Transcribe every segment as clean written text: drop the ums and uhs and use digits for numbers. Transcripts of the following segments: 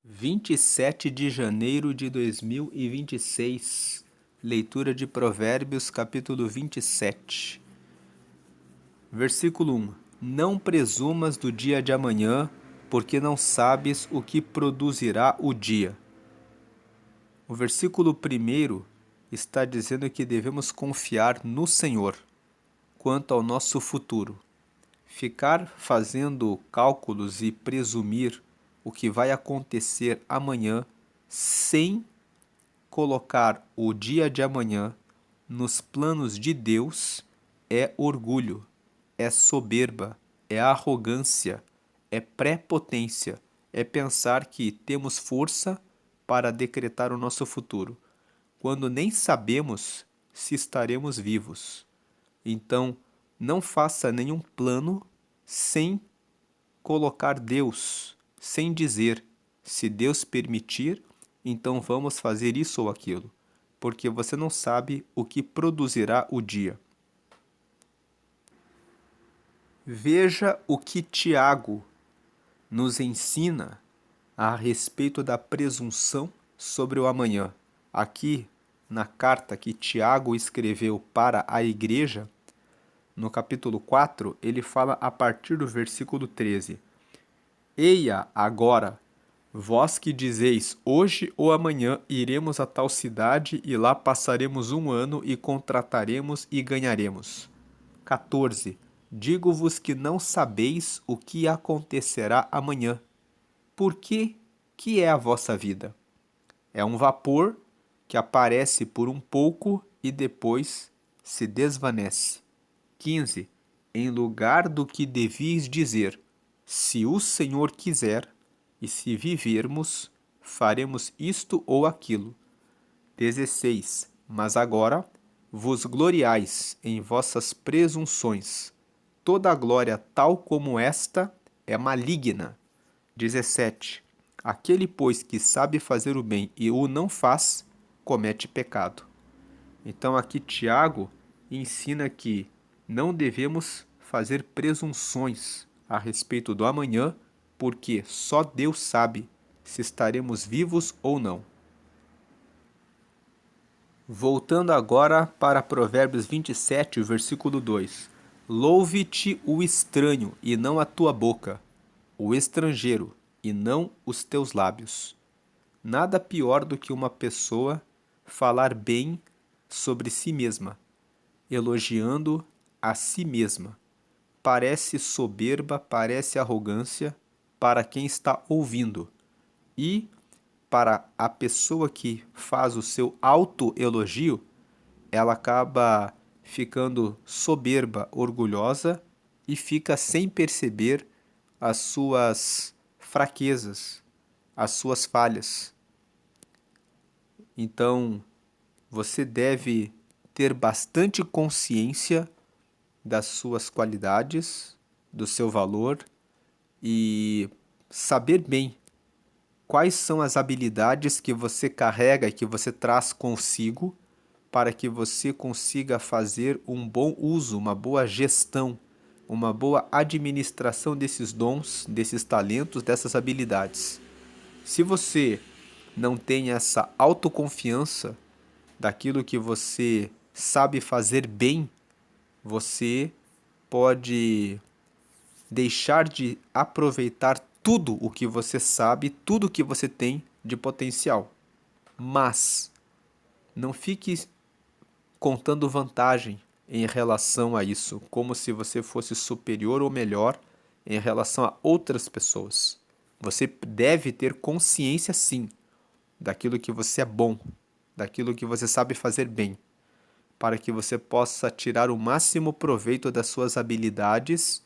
27 de janeiro de 2026, leitura de Provérbios, capítulo 27, versículo 1. Não presumas do dia de amanhã, porque não sabes o que produzirá o dia. O versículo 1 está dizendo que devemos confiar no Senhor quanto ao nosso futuro. Ficar fazendo cálculos e presumir o que vai acontecer amanhã sem colocar o dia de amanhã nos planos de Deus é orgulho, é soberba, é arrogância, é prepotência, é pensar que temos força para decretar o nosso futuro, quando nem sabemos se estaremos vivos. Então, não faça nenhum plano sem colocar Deus, sem dizer, se Deus permitir, então vamos fazer isso ou aquilo, porque você não sabe o que produzirá o dia. Veja o que Tiago nos ensina a respeito da presunção sobre o amanhã. Aqui, na carta que Tiago escreveu para a igreja, no capítulo 4, ele fala a partir do versículo 13. Eia, agora, vós que dizeis, hoje ou amanhã iremos a tal cidade e lá passaremos um ano e contrataremos e ganharemos. 14. Digo-vos que não sabeis o que acontecerá amanhã. Por que é a vossa vida? É um vapor que aparece por um pouco e depois se desvanece. 15. Em lugar do que devis dizer, se o Senhor quiser, e se vivermos, faremos isto ou aquilo. 16. Mas agora vos gloriais em vossas presunções. Toda a glória tal como esta é maligna. 17. Aquele, pois, que sabe fazer o bem e o não faz, comete pecado. Então aqui Tiago ensina que não devemos fazer presunções a respeito do amanhã, porque só Deus sabe se estaremos vivos ou não. Voltando agora para Provérbios 27, versículo 2. Louve-te o estranho e não a tua boca, o estrangeiro e não os teus lábios. Nada pior do que uma pessoa falar bem sobre si mesma, elogiando a si mesma. Parece soberba, parece arrogância para quem está ouvindo. E para a pessoa que faz o seu autoelogio, ela acaba ficando soberba, orgulhosa e fica sem perceber as suas fraquezas, as suas falhas. Então, você deve ter bastante consciência das suas qualidades, do seu valor e saber bem quais são as habilidades que você carrega e que você traz consigo para que você consiga fazer um bom uso, uma boa gestão, uma boa administração desses dons, desses talentos, dessas habilidades. Se você não tem essa autoconfiança daquilo que você sabe fazer bem, você pode deixar de aproveitar tudo o que você sabe, tudo o que você tem de potencial. Mas não fique contando vantagem em relação a isso, como se você fosse superior ou melhor em relação a outras pessoas. Você deve ter consciência, sim, daquilo que você é bom, daquilo que você sabe fazer bem, para que você possa tirar o máximo proveito das suas habilidades,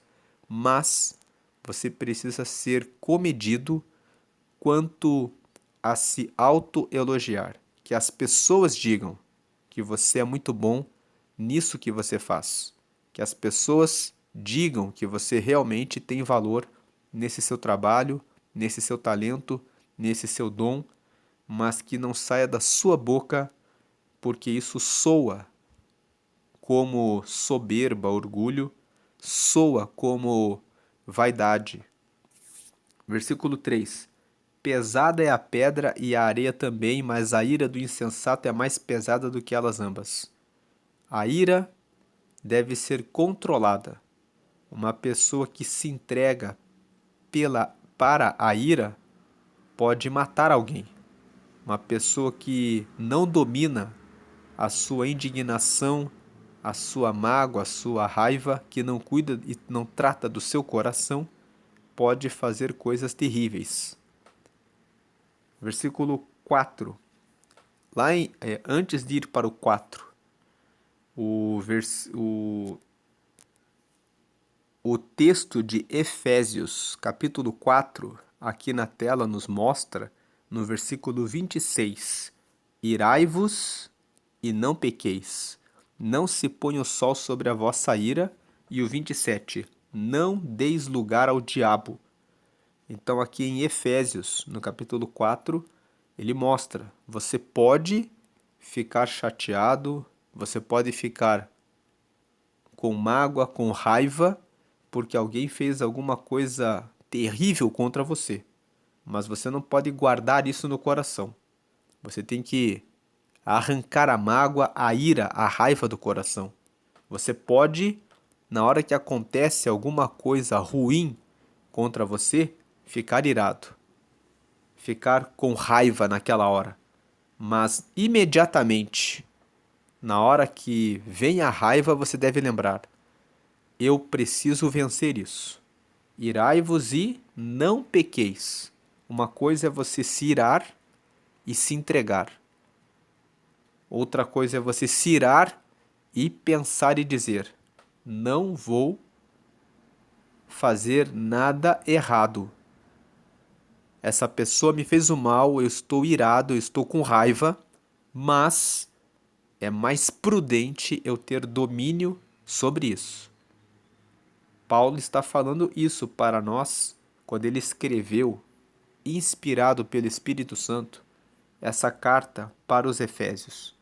mas você precisa ser comedido quanto a se autoelogiar. Que as pessoas digam que você é muito bom nisso que você faz. Que as pessoas digam que você realmente tem valor nesse seu trabalho, nesse seu talento, nesse seu dom, mas que não saia da sua boca, porque isso soa como soberba, orgulho, soa como vaidade. Versículo 3. pesada é a pedra e a areia também, mas a ira do insensato é mais pesada do que elas ambas. A ira deve ser controlada. Uma pessoa que se entrega para a ira pode matar alguém. Uma pessoa que não domina a sua indignação, a sua mágoa, a sua raiva, que não cuida e não trata do seu coração, pode fazer coisas terríveis. Versículo 4. Antes de ir para o 4, o texto de Efésios, capítulo 4, aqui na tela nos mostra, no versículo 26, irai-vos e não pequeis, não se ponha o sol sobre a vossa ira, e o 27, não deis lugar ao diabo. Então aqui em Efésios, no capítulo 4, ele mostra, você pode ficar chateado, você pode ficar com mágoa, com raiva, porque alguém fez alguma coisa terrível contra você. Mas você não pode guardar isso no coração. Você tem que arrancar a mágoa, a ira, a raiva do coração. Você pode, na hora que acontece alguma coisa ruim contra você, ficar irado, ficar com raiva naquela hora. Mas imediatamente, na hora que vem a raiva, você deve lembrar: eu preciso vencer isso. Irai-vos e não pequeis. Uma coisa é você se irar e se entregar. Outra coisa é você se irar e pensar e dizer: não vou fazer nada errado. Essa pessoa me fez o mal, eu estou irado, eu estou com raiva, mas é mais prudente eu ter domínio sobre isso. Paulo está falando isso para nós quando ele escreveu, inspirado pelo Espírito Santo, essa carta para os Efésios.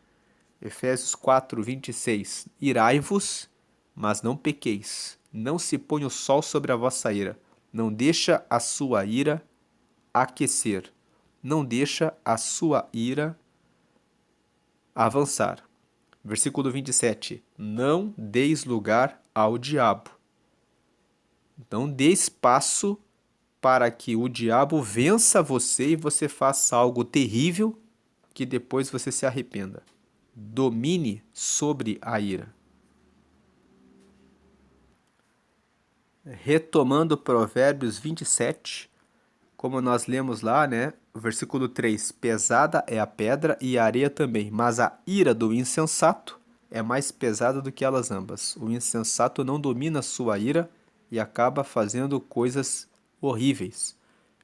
Efésios 4, 26. Irai-vos, mas não pequeis. Não se ponha o sol sobre a vossa ira. Não deixa a sua ira aquecer. Não deixa a sua ira avançar. Versículo 27. Não deis lugar ao diabo. Não dê espaço para que o diabo vença você e você faça algo terrível que depois você se arrependa. Domine sobre a ira. Retomando Provérbios 27, como nós lemos lá, né? O versículo 3, pesada é a pedra e a areia também, mas a ira do insensato é mais pesada do que elas ambas. O insensato não domina sua ira e acaba fazendo coisas horríveis.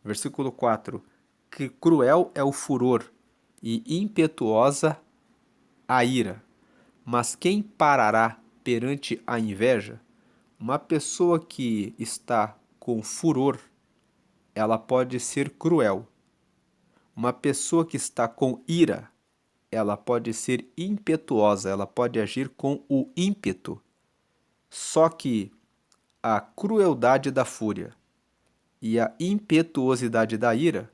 Versículo 4, que cruel é o furor e impetuosa a ira. Mas quem parará perante a inveja? Uma pessoa que está com furor, ela pode ser cruel. Uma pessoa que está com ira, ela pode ser impetuosa, ela pode agir com o ímpeto. Só que a crueldade da fúria e a impetuosidade da ira,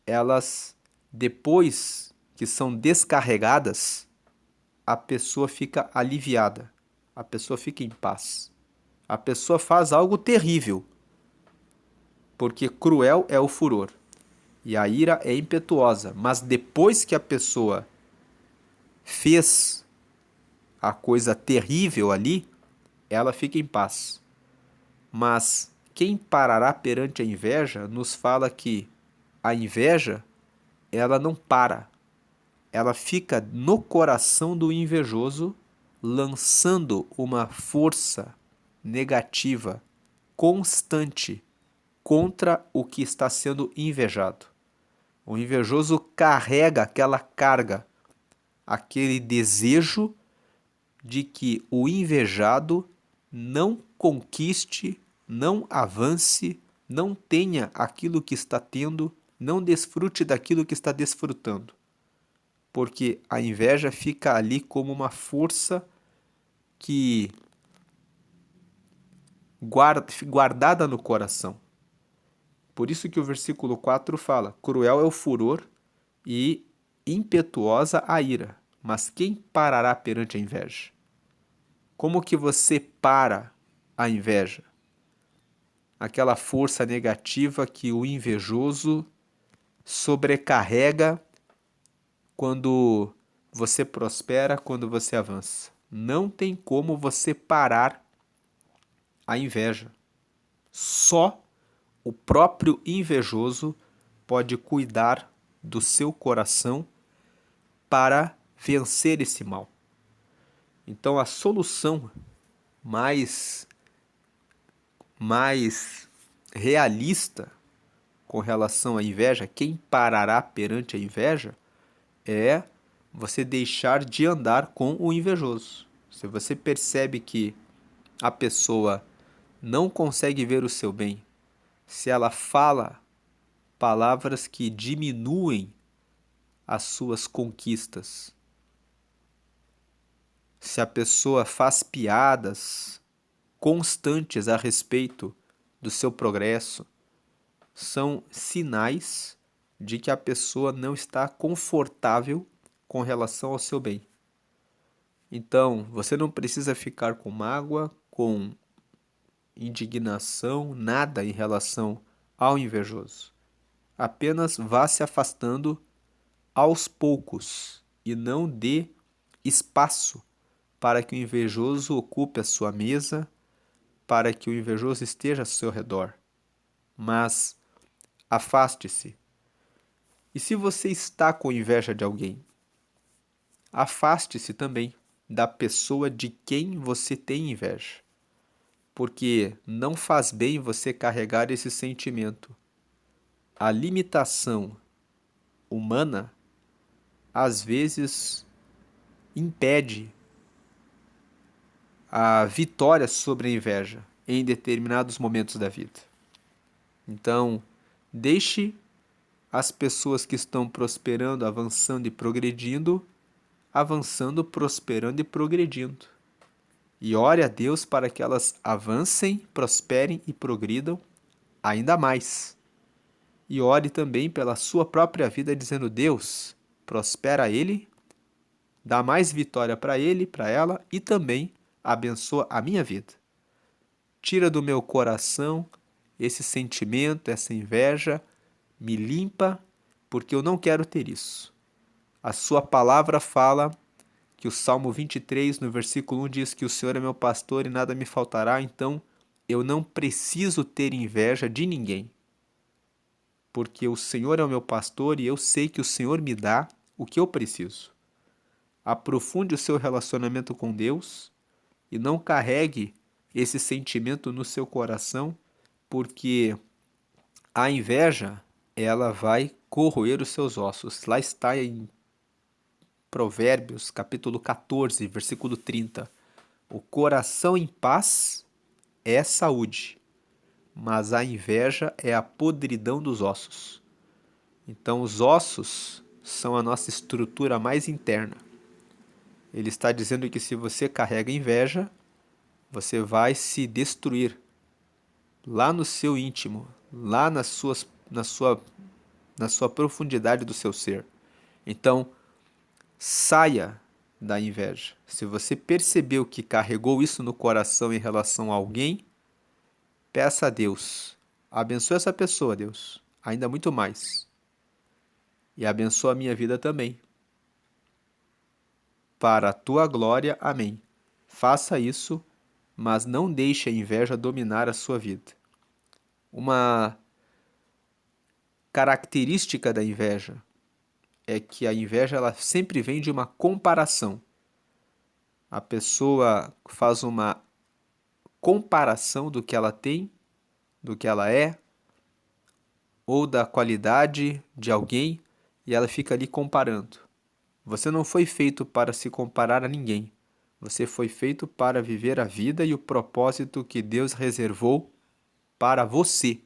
elas, depois que são descarregadas, a pessoa fica aliviada, a pessoa fica em paz. A pessoa faz algo terrível, porque cruel é o furor e a ira é impetuosa, mas depois que a pessoa fez a coisa terrível ali, ela fica em paz. Mas quem parará perante a inveja nos fala que a inveja, ela não para, ela fica no coração do invejoso, lançando uma força negativa constante contra o que está sendo invejado. O invejoso carrega aquela carga, aquele desejo de que o invejado não conquiste, não avance, não tenha aquilo que está tendo, não desfrute daquilo que está desfrutando. Porque a inveja fica ali como uma força que guardada no coração. Por isso que o versículo 4 fala: cruel é o furor e impetuosa a ira, mas quem parará perante a inveja? Como que você para a inveja? Aquela força negativa que o invejoso sobrecarrega quando você prospera, quando você avança. Não tem como você parar a inveja. Só o próprio invejoso pode cuidar do seu coração para vencer esse mal. Então a solução mais realista com relação à inveja, quem parará perante a inveja, é você deixar de andar com o invejoso. Se você percebe que a pessoa não consegue ver o seu bem, se ela fala palavras que diminuem as suas conquistas, se a pessoa faz piadas constantes a respeito do seu progresso, são sinais de que a pessoa não está confortável com relação ao seu bem. Então, você não precisa ficar com mágoa, com indignação, nada em relação ao invejoso. Apenas vá se afastando aos poucos e não dê espaço para que o invejoso ocupe a sua mesa, para que o invejoso esteja ao seu redor. Mas afaste-se. E se você está com inveja de alguém, afaste-se também da pessoa de quem você tem inveja, porque não faz bem você carregar esse sentimento. A limitação humana, às vezes, impede a vitória sobre a inveja em determinados momentos da vida. Então, deixe as pessoas que estão prosperando, avançando e progredindo, avançando, prosperando e progredindo. E ore a Deus para que elas avancem, prosperem e progridam ainda mais. E ore também pela sua própria vida, dizendo: Deus, prospera ele, dá mais vitória para ele, para ela e também abençoa a minha vida. Tira do meu coração esse sentimento, essa inveja, me limpa, porque eu não quero ter isso. A sua palavra fala que o Salmo 23, no versículo 1, diz que o Senhor é meu pastor e nada me faltará, então eu não preciso ter inveja de ninguém, porque o Senhor é o meu pastor e eu sei que o Senhor me dá o que eu preciso. Aprofunde o seu relacionamento com Deus e não carregue esse sentimento no seu coração, porque a inveja, ela vai corroer os seus ossos. Lá está em Provérbios, capítulo 14, versículo 30. O coração em paz é saúde, mas a inveja é a podridão dos ossos. Então, os ossos são a nossa estrutura mais interna. Ele está dizendo que se você carrega inveja, você vai se destruir lá no seu íntimo, lá na sua profundidade do seu ser. Então, saia da inveja. Se você percebeu que carregou isso no coração em relação a alguém, peça a Deus. Abençoe essa pessoa, Deus, ainda muito mais. E abençoa a minha vida também. Para a tua glória, amém. Faça isso, mas não deixe a inveja dominar a sua vida. Uma característica da inveja é que a inveja ela sempre vem de uma comparação. A pessoa faz uma comparação do que ela tem, do que ela é, ou da qualidade de alguém, e ela fica ali comparando. Você não foi feito para se comparar a ninguém. Você foi feito para viver a vida e o propósito que Deus reservou para você.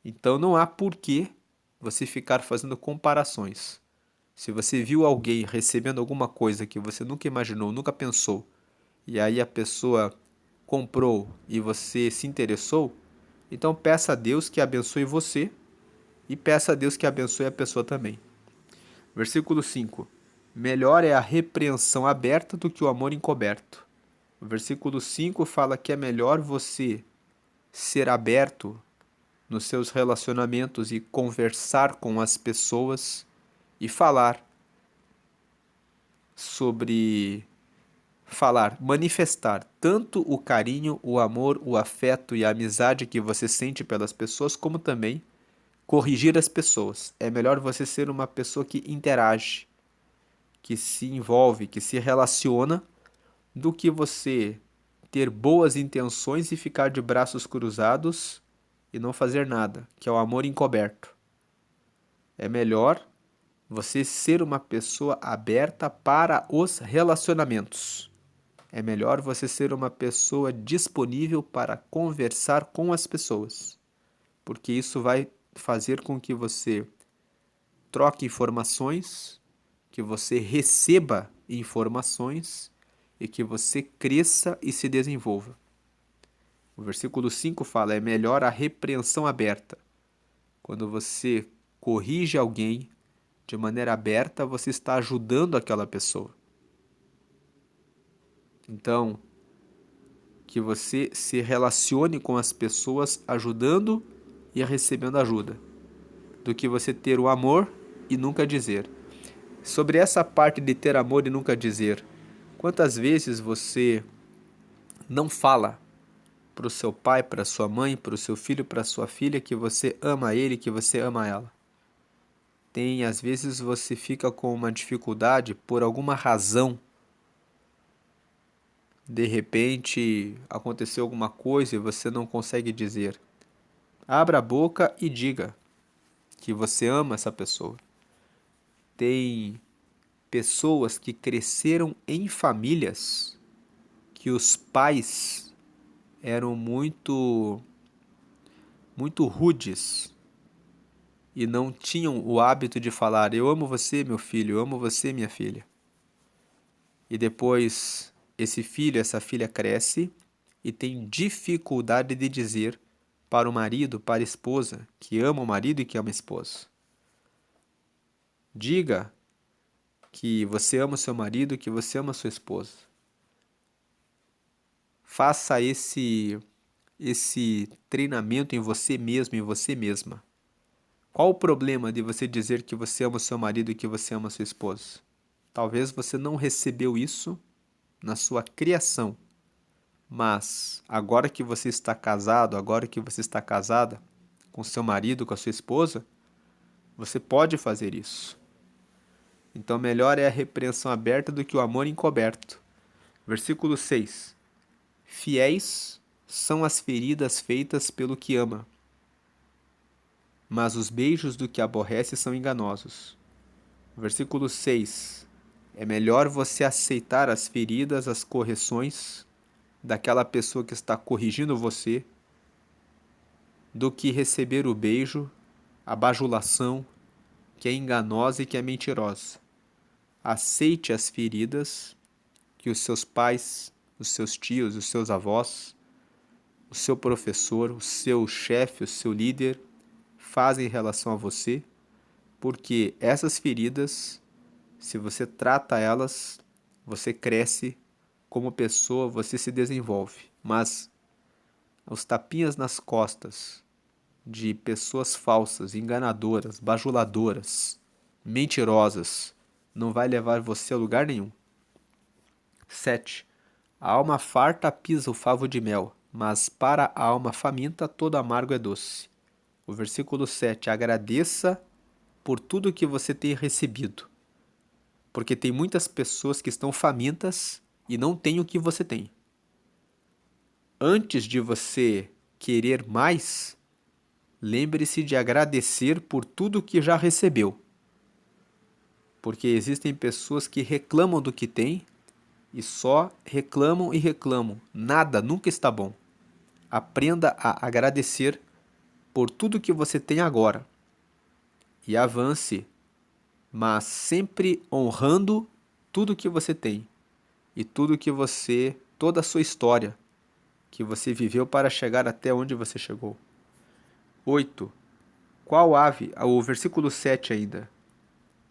Então não há porquê você ficar fazendo comparações. Se você viu alguém recebendo alguma coisa que você nunca imaginou, nunca pensou, e aí a pessoa comprou e você se interessou, Então peça a Deus que abençoe você e peça a Deus que abençoe a pessoa também. Versículo 5. Melhor é a repreensão aberta do que o amor encoberto. O versículo 5 fala que é melhor você ser aberto nos seus relacionamentos e conversar com as pessoas e manifestar tanto o carinho, o amor, o afeto e a amizade que você sente pelas pessoas, como também corrigir as pessoas. É melhor você ser uma pessoa que interage, que se envolve, que se relaciona, do que você ter boas intenções e ficar de braços cruzados e não fazer nada, que é o amor encoberto. É melhor você ser uma pessoa aberta para os relacionamentos. É melhor você ser uma pessoa disponível para conversar com as pessoas, porque isso vai fazer com que você troque informações, que você receba informações e que você cresça e se desenvolva. O versículo 5 fala: é melhor a repreensão aberta. Quando você corrige alguém de maneira aberta, você está ajudando aquela pessoa. Então, que você se relacione com as pessoas ajudando e recebendo ajuda, do que você ter o amor e nunca dizer. Sobre essa parte de ter amor e nunca dizer, quantas vezes você não fala para o seu pai, para sua mãe, para o seu filho, para sua filha que você ama ele, que você ama ela? Às vezes você fica com uma dificuldade por alguma razão. De repente aconteceu alguma coisa e você não consegue dizer. Abra a boca e diga que você ama essa pessoa. Tem pessoas que cresceram em famílias que os pais eram muito rudes e não tinham o hábito de falar: eu amo você, meu filho, eu amo você, minha filha. E depois esse filho, essa filha cresce e tem dificuldade de dizer para o marido, para a esposa, que ama o marido e que ama a esposa. Diga que você ama o seu marido, que você ama a sua esposa. Faça esse treinamento em você mesmo, em você mesma. Qual o problema de você dizer que você ama o seu marido e que você ama a sua esposa? Talvez você não recebeu isso na sua criação, mas agora que você está casado, agora que você está casada com seu marido, com a sua esposa, você pode fazer isso. Então melhor é a repreensão aberta do que o amor encoberto. Versículo 6. Fiéis são as feridas feitas pelo que ama, mas os beijos do que aborrece são enganosos. Versículo 6. É melhor você aceitar as feridas, as correções daquela pessoa que está corrigindo você, do que receber o beijo, a bajulação, que é enganosa e que é mentirosa. Aceite as feridas que os seus pais, os seus tios, os seus avós, o seu professor, o seu chefe, o seu líder fazem em relação a você, porque essas feridas, se você trata elas, você cresce como pessoa, você se desenvolve. Mas os tapinhas nas costas de pessoas falsas, enganadoras, bajuladoras, mentirosas, não vai levar você a lugar nenhum. 7. A alma farta pisa o favo de mel, mas para a alma faminta todo amargo é doce. O versículo 7. Agradeça por tudo que você tem recebido, porque tem muitas pessoas que estão famintas e não têm o que você tem. Antes de você querer mais, lembre-se de agradecer por tudo que já recebeu, porque existem pessoas que reclamam do que têm e só reclamam e reclamam. Nada nunca está bom. Aprenda a agradecer por tudo que você tem agora e avance, mas sempre honrando tudo que você tem e toda a sua história que você viveu para chegar até onde você chegou. 8. Qual ave? O versículo 7 ainda.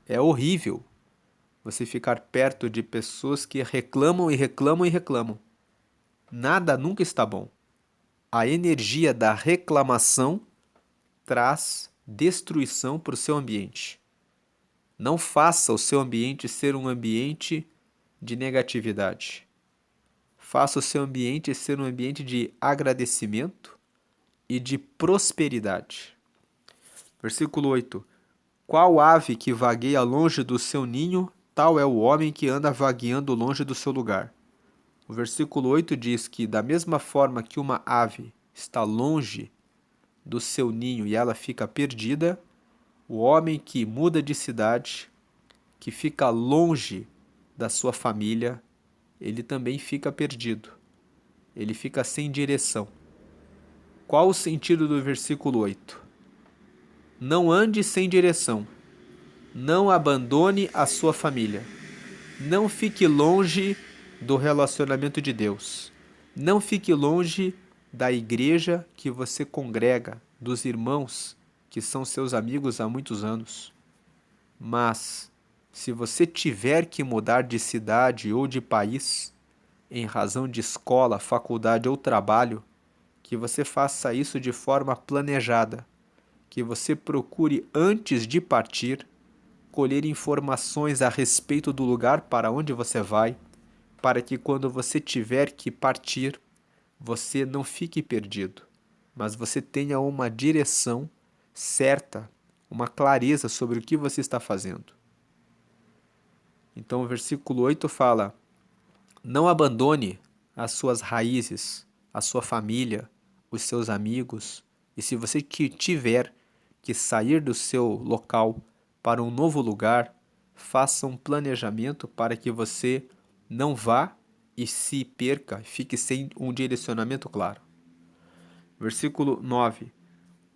É horrível você ficar perto de pessoas que reclamam e reclamam e reclamam. Nada nunca está bom. A energia da reclamação traz destruição para o seu ambiente. Não faça o seu ambiente ser um ambiente de negatividade. Faça o seu ambiente ser um ambiente de agradecimento e de prosperidade. Versículo 8. Qual ave que vagueia longe do seu ninho, tal é o homem que anda vagueando longe do seu lugar. O versículo 8 diz que, da mesma forma que uma ave está longe do seu ninho e ela fica perdida, o homem que muda de cidade, que fica longe da sua família, ele também fica perdido. Ele fica sem direção. Qual o sentido do versículo 8? Não ande sem direção. Não abandone a sua família. Não fique longe do relacionamento de Deus. Não fique longe da igreja que você congrega, dos irmãos que são seus amigos há muitos anos. Mas, se você tiver que mudar de cidade ou de país, em razão de escola, faculdade ou trabalho, que você faça isso de forma planejada, que você procure antes de partir colher informações a respeito do lugar para onde você vai, para que quando você tiver que partir, você não fique perdido, mas você tenha uma direção certa, uma clareza sobre o que você está fazendo. Então o versículo 8 fala: não abandone as suas raízes, a sua família, os seus amigos, e se você tiver que sair do seu local para um novo lugar, faça um planejamento para que você não vá e se perca, fique sem um direcionamento claro. Versículo 9.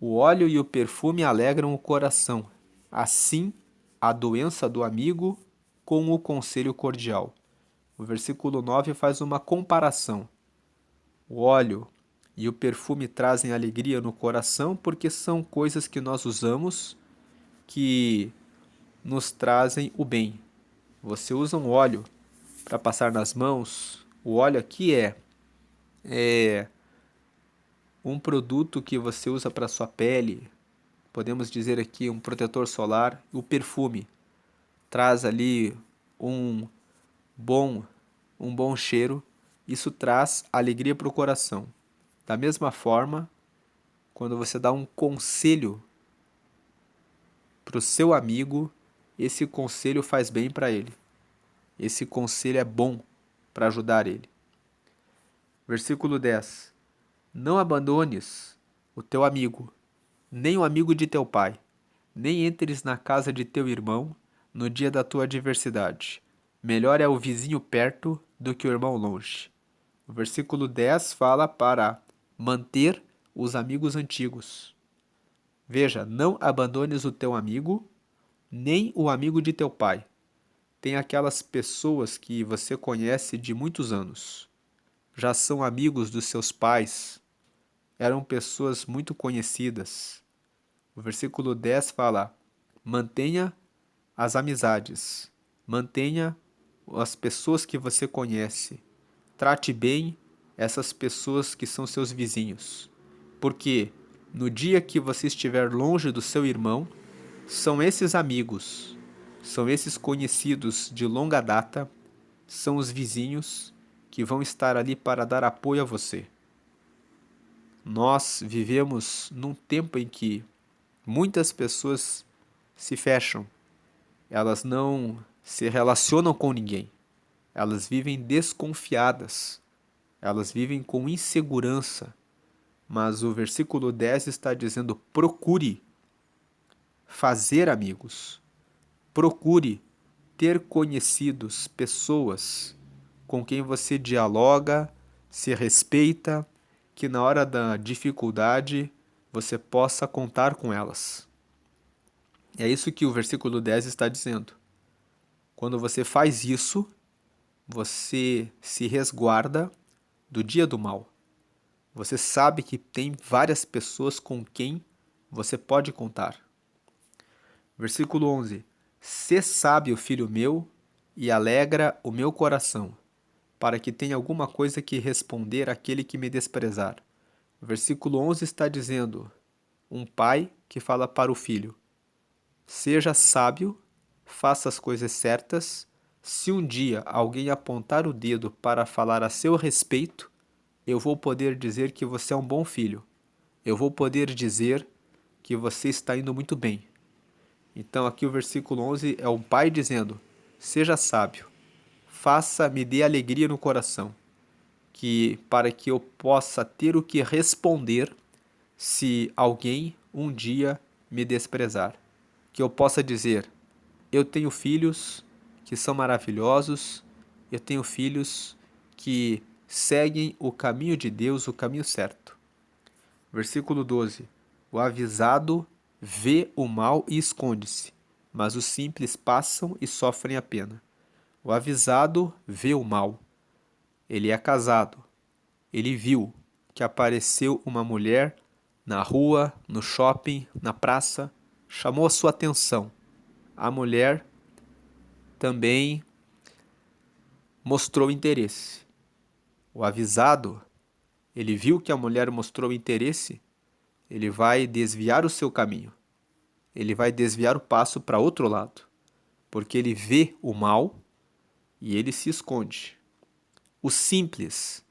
O óleo e o perfume alegram o coração, assim a doença do amigo com o conselho cordial. O versículo 9 faz uma comparação. O óleo e o perfume trazem alegria no coração porque são coisas que nós usamos que nos trazem o bem. Você usa um óleo para passar nas mãos. O óleo aqui é um produto que você usa para sua pele. Podemos dizer aqui um protetor solar. O perfume traz ali um bom cheiro. Isso traz alegria para o coração. Da mesma forma, quando você dá um conselho para o seu amigo, esse conselho faz bem para ele. Esse conselho é bom para ajudar ele. Versículo 10. Não abandones o teu amigo, nem o amigo de teu pai, nem entres na casa de teu irmão no dia da tua adversidade. Melhor é o vizinho perto do que o irmão longe. O versículo 10 fala para manter os amigos antigos. Veja, não abandones o teu amigo, nem o amigo de teu pai. Tem aquelas pessoas que você conhece de muitos anos. Já são amigos dos seus pais. Eram pessoas muito conhecidas. O versículo 10 fala: mantenha as amizades. Mantenha as pessoas que você conhece. Trate bem essas pessoas que são seus vizinhos. Porque no dia que você estiver longe do seu irmão, são esses amigos, são esses conhecidos de longa data, são os vizinhos que vão estar ali para dar apoio a você. Nós vivemos num tempo em que muitas pessoas se fecham, elas não se relacionam com ninguém, elas vivem desconfiadas, elas vivem com insegurança, mas o versículo 10 está dizendo: procure fazer amigos, procure ter conhecidos, pessoas com quem você dialoga, se respeita, que na hora da dificuldade você possa contar com elas. É isso que o versículo 10 está dizendo. Quando você faz isso, você se resguarda do dia do mal. Você sabe que tem várias pessoas com quem Você pode contar. Versículo 11. Sê sábio, filho meu, e alegra o meu coração, para que tenha alguma coisa que responder àquele que me desprezar. O versículo 11 está dizendo, um pai que fala para o filho, seja sábio, faça as coisas certas. Se um dia alguém apontar o dedo para falar a seu respeito, eu vou poder dizer que você é um bom filho. Eu vou poder dizer que você está indo muito bem. Então aqui o versículo 11 é o pai dizendo, seja sábio, me dê alegria no coração, para que eu possa ter o que responder se alguém um dia me desprezar. Que eu possa dizer, eu tenho filhos que são maravilhosos, eu tenho filhos que seguem o caminho de Deus, o caminho certo. Versículo 12. O avisado vê o mal e esconde-se, mas os simples passam e sofrem a pena. O avisado vê o mal. Ele é casado. Ele viu que apareceu uma mulher na rua, no shopping, na praça, chamou a sua atenção. A mulher também mostrou interesse. O avisado, ele viu que a mulher mostrou interesse, ele vai desviar o seu caminho. Ele vai desviar o passo para outro lado, porque ele vê o mal e ele se esconde. O simples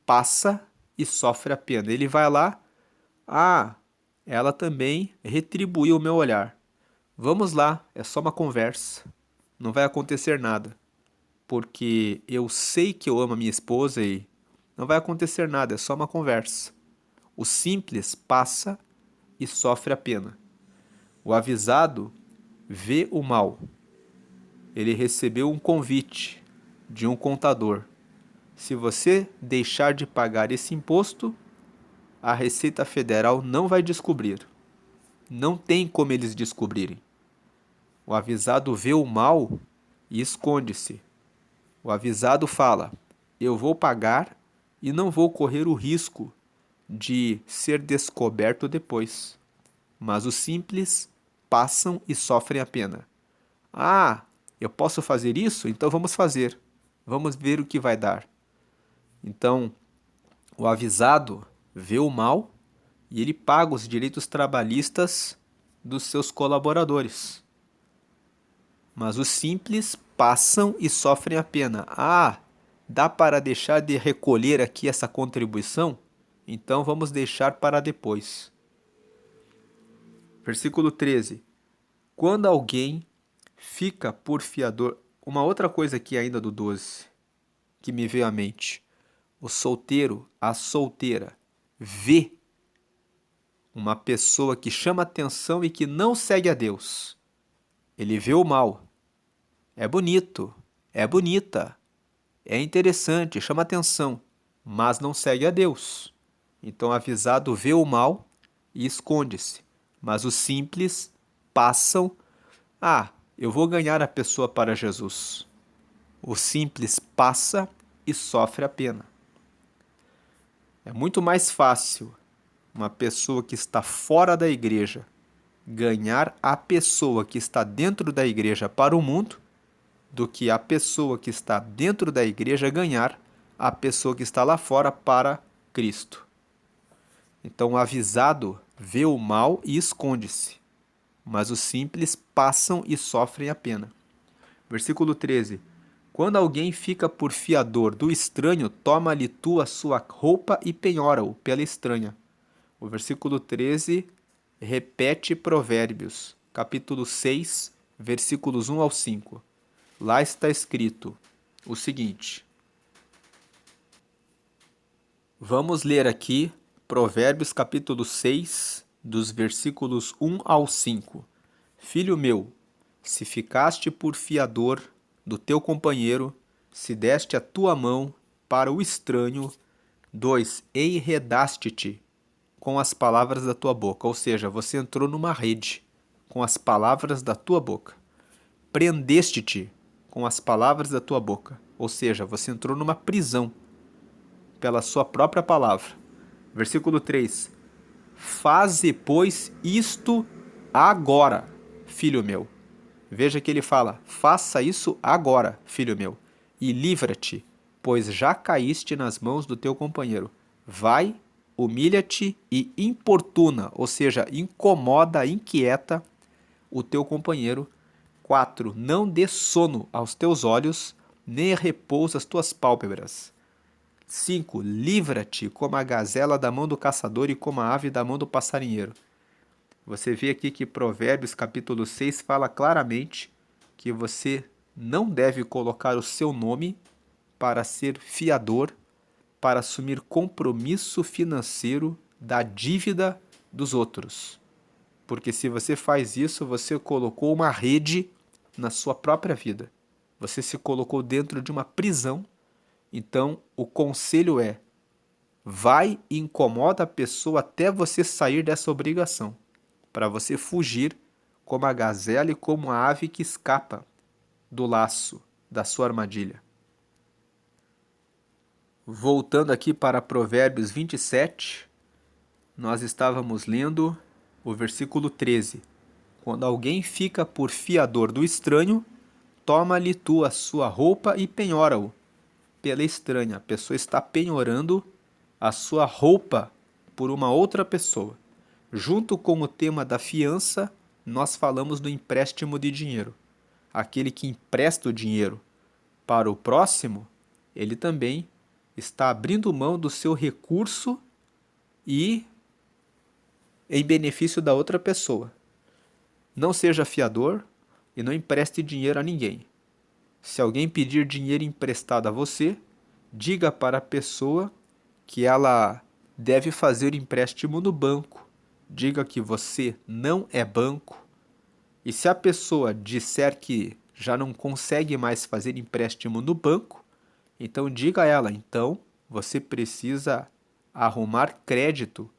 passa e sofre a pena. Ele vai lá, ela também retribuiu o meu olhar. Vamos lá, é só uma conversa. Não vai acontecer nada, porque eu sei que eu amo a minha esposa e não vai acontecer nada, é só uma conversa. O simples passa e sofre a pena. O avisado vê o mal. Ele recebeu um convite de um contador. Se você deixar de pagar esse imposto, a Receita Federal não vai descobrir. Não tem como eles descobrirem. O avisado vê o mal e esconde-se. O avisado fala, eu vou pagar e não vou correr o risco de ser descoberto depois. Mas os simples passam e sofrem a pena. Eu posso fazer isso? Então vamos fazer. Vamos ver o que vai dar. Então, o avisado vê o mal e ele paga os direitos trabalhistas dos seus colaboradores. Mas os simples passam e sofrem a pena. Dá para deixar de recolher aqui essa contribuição? Então vamos deixar para depois. Versículo 13. Quando alguém fica por fiador... Uma outra coisa aqui ainda do 12, que me veio à mente. O solteiro, a solteira, vê uma pessoa que chama atenção e que não segue a Deus. Ele vê o mal. É bonito, é bonita, é interessante, chama atenção, mas não segue a Deus. Então o avisado vê o mal e esconde-se. Mas os simples passam, eu vou ganhar a pessoa para Jesus. O simples passa e sofre a pena. É muito mais fácil uma pessoa que está fora da igreja ganhar a pessoa que está dentro da igreja para o mundo do que a pessoa que está dentro da igreja ganhar a pessoa que está lá fora para Cristo. Então o avisado vê o mal e esconde-se, mas os simples passam e sofrem a pena. Versículo 13. Quando alguém fica por fiador do estranho, toma-lhe tu a sua roupa e penhora-o pela estranha. O versículo 13 repete Provérbios, capítulo 6, versículos 1 ao 5. Lá está escrito o seguinte. Vamos ler aqui Provérbios, capítulo 6, dos versículos 1 ao 5. Filho meu, se ficaste por fiador do teu companheiro, se deste a tua mão para o estranho, 2. Enredaste-te com as palavras da tua boca, ou seja, você entrou numa rede com as palavras da tua boca. Prendeste-te com as palavras da tua boca, ou seja, você entrou numa prisão pela sua própria palavra. Versículo 3. Faze, pois, isto agora, filho meu. Veja que ele fala: faça isso agora, filho meu, e livra-te, pois já caíste nas mãos do teu companheiro. Vai, humilha-te e importuna, ou seja, incomoda, inquieta o teu companheiro. 4. Não dê sono aos teus olhos, nem repouso às tuas pálpebras. 5. Livra-te como a gazela da mão do caçador e como a ave da mão do passarinheiro. Você vê aqui que Provérbios capítulo 6 fala claramente que você não deve colocar o seu nome para ser fiador, para assumir compromisso financeiro da dívida dos outros. Porque se você faz isso, você colocou uma rede na sua própria vida. Você se colocou dentro de uma prisão. Então, o conselho é: vai e incomoda a pessoa até você sair dessa obrigação, para você fugir como a gazela e como a ave que escapa do laço da sua armadilha. Voltando aqui para Provérbios 27, nós estávamos lendo o versículo 13. Quando alguém fica por fiador do estranho, toma-lhe tu a sua roupa e penhora-o pela estranha. A pessoa está penhorando a sua roupa por uma outra pessoa. Junto com o tema da fiança, nós falamos do empréstimo de dinheiro. Aquele que empresta o dinheiro para o próximo, ele também está abrindo mão do seu recurso e em benefício da outra pessoa. Não seja fiador e não empreste dinheiro a ninguém. Se alguém pedir dinheiro emprestado a você, diga para a pessoa que ela deve fazer empréstimo no banco. Diga que você não é banco. E se a pessoa disser que já não consegue mais fazer empréstimo no banco, então diga a ela: então você precisa arrumar crédito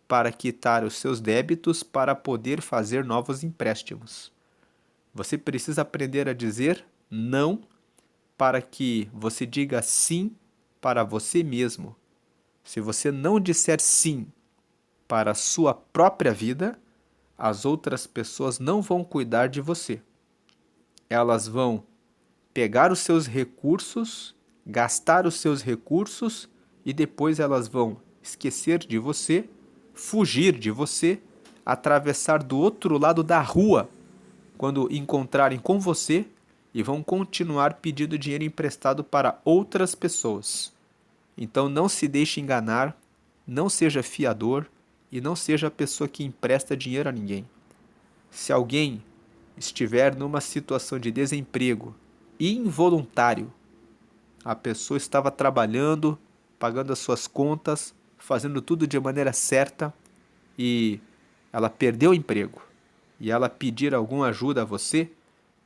para quitar os seus débitos para poder fazer novos empréstimos. Você precisa aprender a dizer não para que você diga sim para você mesmo. Se você não disser sim para a sua própria vida, as outras pessoas não vão cuidar de você. Elas vão pegar os seus recursos, gastar os seus recursos e depois elas vão esquecer de você, fugir de você, atravessar do outro lado da rua quando encontrarem com você e vão continuar pedindo dinheiro emprestado para outras pessoas. Então não se deixe enganar, não seja fiador e não seja a pessoa que empresta dinheiro a ninguém. Se alguém estiver numa situação de desemprego involuntário, a pessoa estava trabalhando, pagando as suas contas, fazendo tudo de maneira certa e ela perdeu o emprego e ela pedir alguma ajuda a você,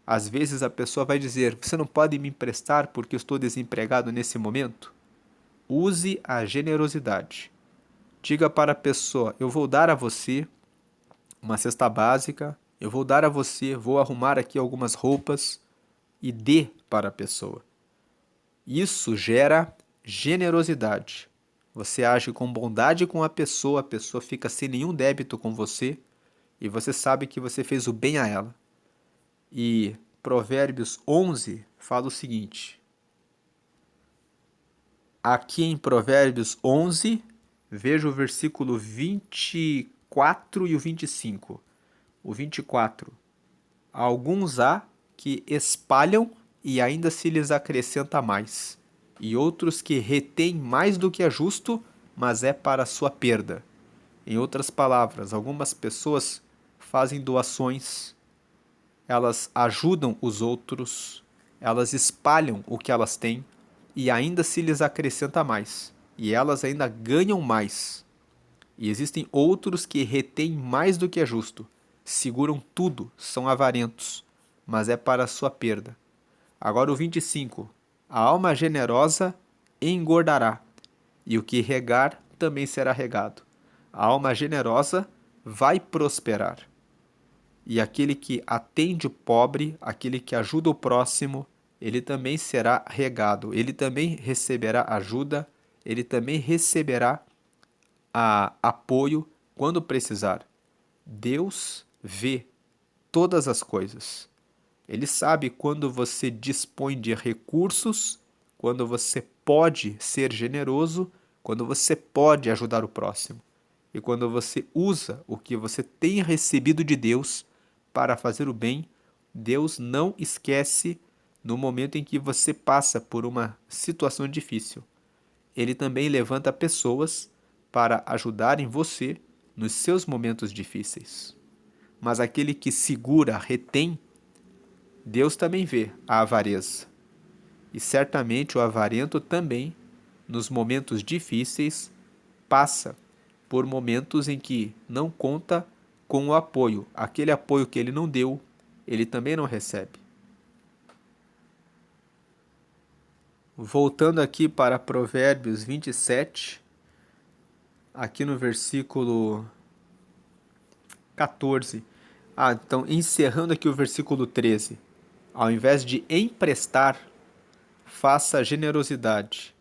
às vezes a pessoa vai dizer: você não pode me emprestar porque eu estou desempregado nesse momento? Use a generosidade. Diga para a pessoa: eu vou dar a você uma cesta básica, eu vou dar a você, vou arrumar aqui algumas roupas e dê para a pessoa. Isso gera generosidade. Você age com bondade com a pessoa fica sem nenhum débito com você e você sabe que você fez o bem a ela. E Provérbios 11 fala o seguinte. Aqui em Provérbios 11, veja o versículo 24 e o 25. O 24. Alguns há que espalham e ainda se lhes acrescenta mais, e outros que retêm mais do que é justo, mas é para a sua perda. Em outras palavras, algumas pessoas fazem doações, elas ajudam os outros, elas espalham o que elas têm e ainda se lhes acrescenta mais, e elas ainda ganham mais. E existem outros que retêm mais do que é justo, seguram tudo, são avarentos, mas é para a sua perda. Agora o 25. A alma generosa engordará, e o que regar também será regado. A alma generosa vai prosperar. E aquele que atende o pobre, aquele que ajuda o próximo, ele também será regado, ele também receberá ajuda, ele também receberá apoio quando precisar. Deus vê todas as coisas. Ele sabe quando você dispõe de recursos, quando você pode ser generoso, quando você pode ajudar o próximo. E quando você usa o que você tem recebido de Deus para fazer o bem, Deus não esquece no momento em que você passa por uma situação difícil. Ele também levanta pessoas para ajudarem você nos seus momentos difíceis. Mas aquele que segura, retém, Deus também vê a avareza. E certamente o avarento também, nos momentos difíceis, passa por momentos em que não conta com o apoio. Aquele apoio que ele não deu, ele também não recebe. Voltando aqui para Provérbios 27, aqui no versículo 14. Então, encerrando aqui o versículo 13. Ao invés de emprestar, faça generosidade.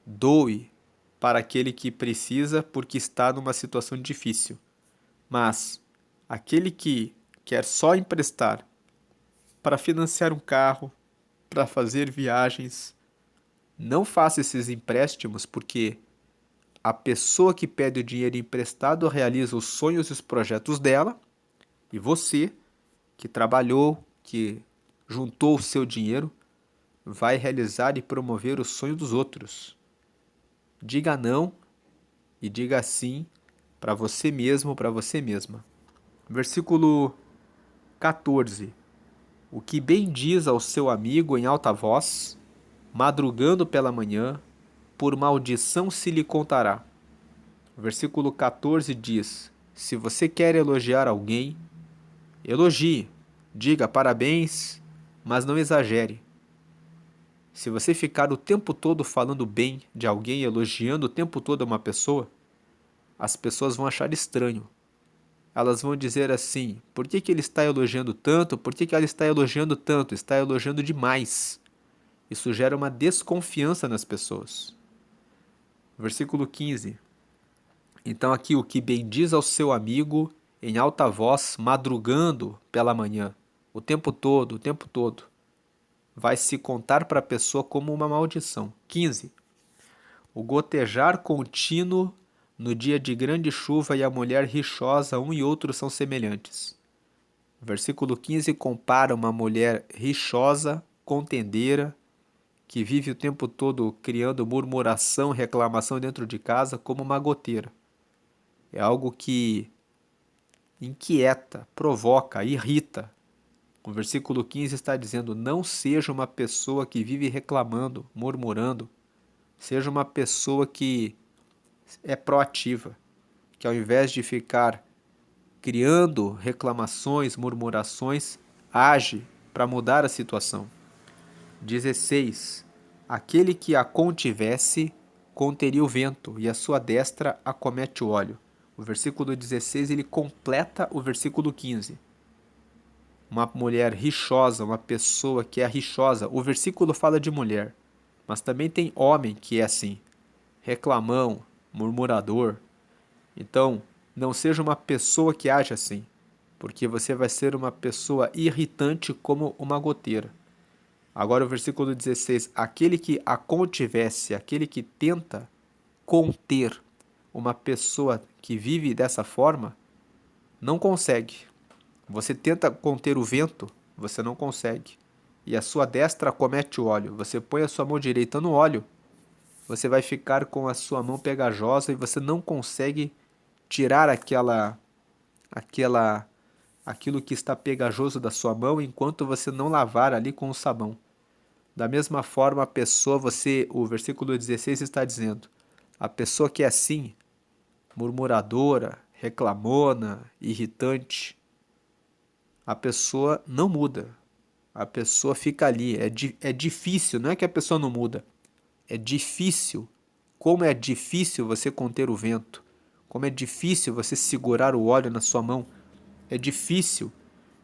Doe para aquele que precisa porque está numa situação difícil. Mas aquele que quer só emprestar para financiar um carro, para fazer viagens, não faça esses empréstimos porque a pessoa que pede o dinheiro emprestado realiza os sonhos e os projetos dela e você, que trabalhou, que juntou o seu dinheiro, vai realizar e promover o sonho dos outros. Diga não e diga sim para você mesmo, para você mesma. Versículo 14. O que bem diz ao seu amigo em alta voz, madrugando pela manhã, por maldição se lhe contará. Versículo 14 diz: se você quer elogiar alguém, elogie, diga parabéns, mas não exagere. Se você ficar o tempo todo falando bem de alguém, elogiando o tempo todo uma pessoa, as pessoas vão achar estranho. Elas vão dizer assim: por que ele está elogiando tanto? Por que ela está elogiando tanto? Está elogiando demais. Isso gera uma desconfiança nas pessoas. Versículo 15. Então aqui o que bendiz ao seu amigo em alta voz, madrugando pela manhã, o tempo todo, vai se contar para a pessoa como uma maldição. 15. O gotejar contínuo no dia de grande chuva e a mulher rixosa, um e outro são semelhantes. Versículo 15 compara uma mulher rixosa, contendeira, que vive o tempo todo criando murmuração, reclamação dentro de casa, como uma goteira. É algo que inquieta, provoca, irrita. O versículo 15 está dizendo: não seja uma pessoa que vive reclamando, murmurando. Seja uma pessoa que é proativa, que ao invés de ficar criando reclamações, murmurações, age para mudar a situação. 16. Aquele que a contivesse, conteria o vento, e a sua destra acomete o óleo. O versículo 16 ele completa o versículo 15. Uma mulher rixosa, uma pessoa que é rixosa. O versículo fala de mulher, mas também tem homem que é assim, reclamão, murmurador. Então, não seja uma pessoa que age assim, porque você vai ser uma pessoa irritante como uma goteira. Agora o versículo 16, aquele que a contivesse, aquele que tenta conter uma pessoa que vive dessa forma, não consegue. Você tenta conter o vento, você não consegue. E a sua destra comete o óleo. Você põe a sua mão direita no óleo, você vai ficar com a sua mão pegajosa e você não consegue tirar aquilo que está pegajoso da sua mão enquanto você não lavar ali com o sabão. Da mesma forma, a pessoa, o versículo 16 está dizendo, a pessoa que é assim, murmuradora, reclamona, irritante, a pessoa não muda. A pessoa fica ali. É difícil, não é que a pessoa não muda. É difícil. Como é difícil você conter o vento. Como é difícil você segurar o óleo na sua mão. É difícil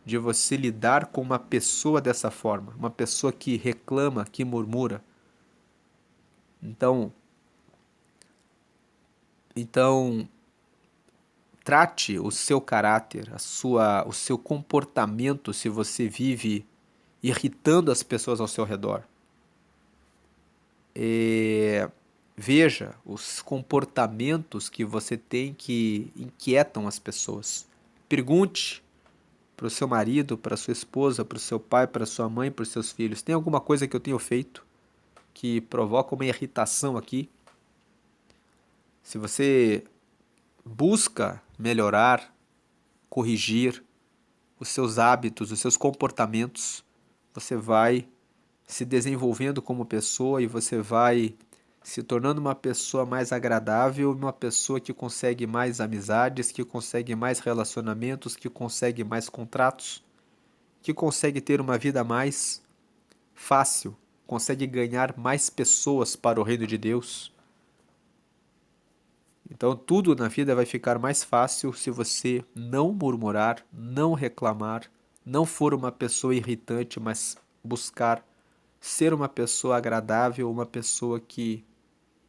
de você lidar com uma pessoa dessa forma. Uma pessoa que reclama, que murmura. Então trate o seu caráter, o seu comportamento se você vive irritando as pessoas ao seu redor. Veja os comportamentos que você tem que inquietam as pessoas. Pergunte para o seu marido, para a sua esposa, para o seu pai, para a sua mãe, para os seus filhos: tem alguma coisa que eu tenho feito que provoca uma irritação aqui? Se você busca melhorar, corrigir os seus hábitos, os seus comportamentos, você vai se desenvolvendo como pessoa e você vai se tornando uma pessoa mais agradável, uma pessoa que consegue mais amizades, que consegue mais relacionamentos, que consegue mais contratos, que consegue ter uma vida mais fácil, consegue ganhar mais pessoas para o reino de Deus. Então tudo na vida vai ficar mais fácil se você não murmurar, não reclamar, não for uma pessoa irritante, mas buscar ser uma pessoa agradável, uma pessoa que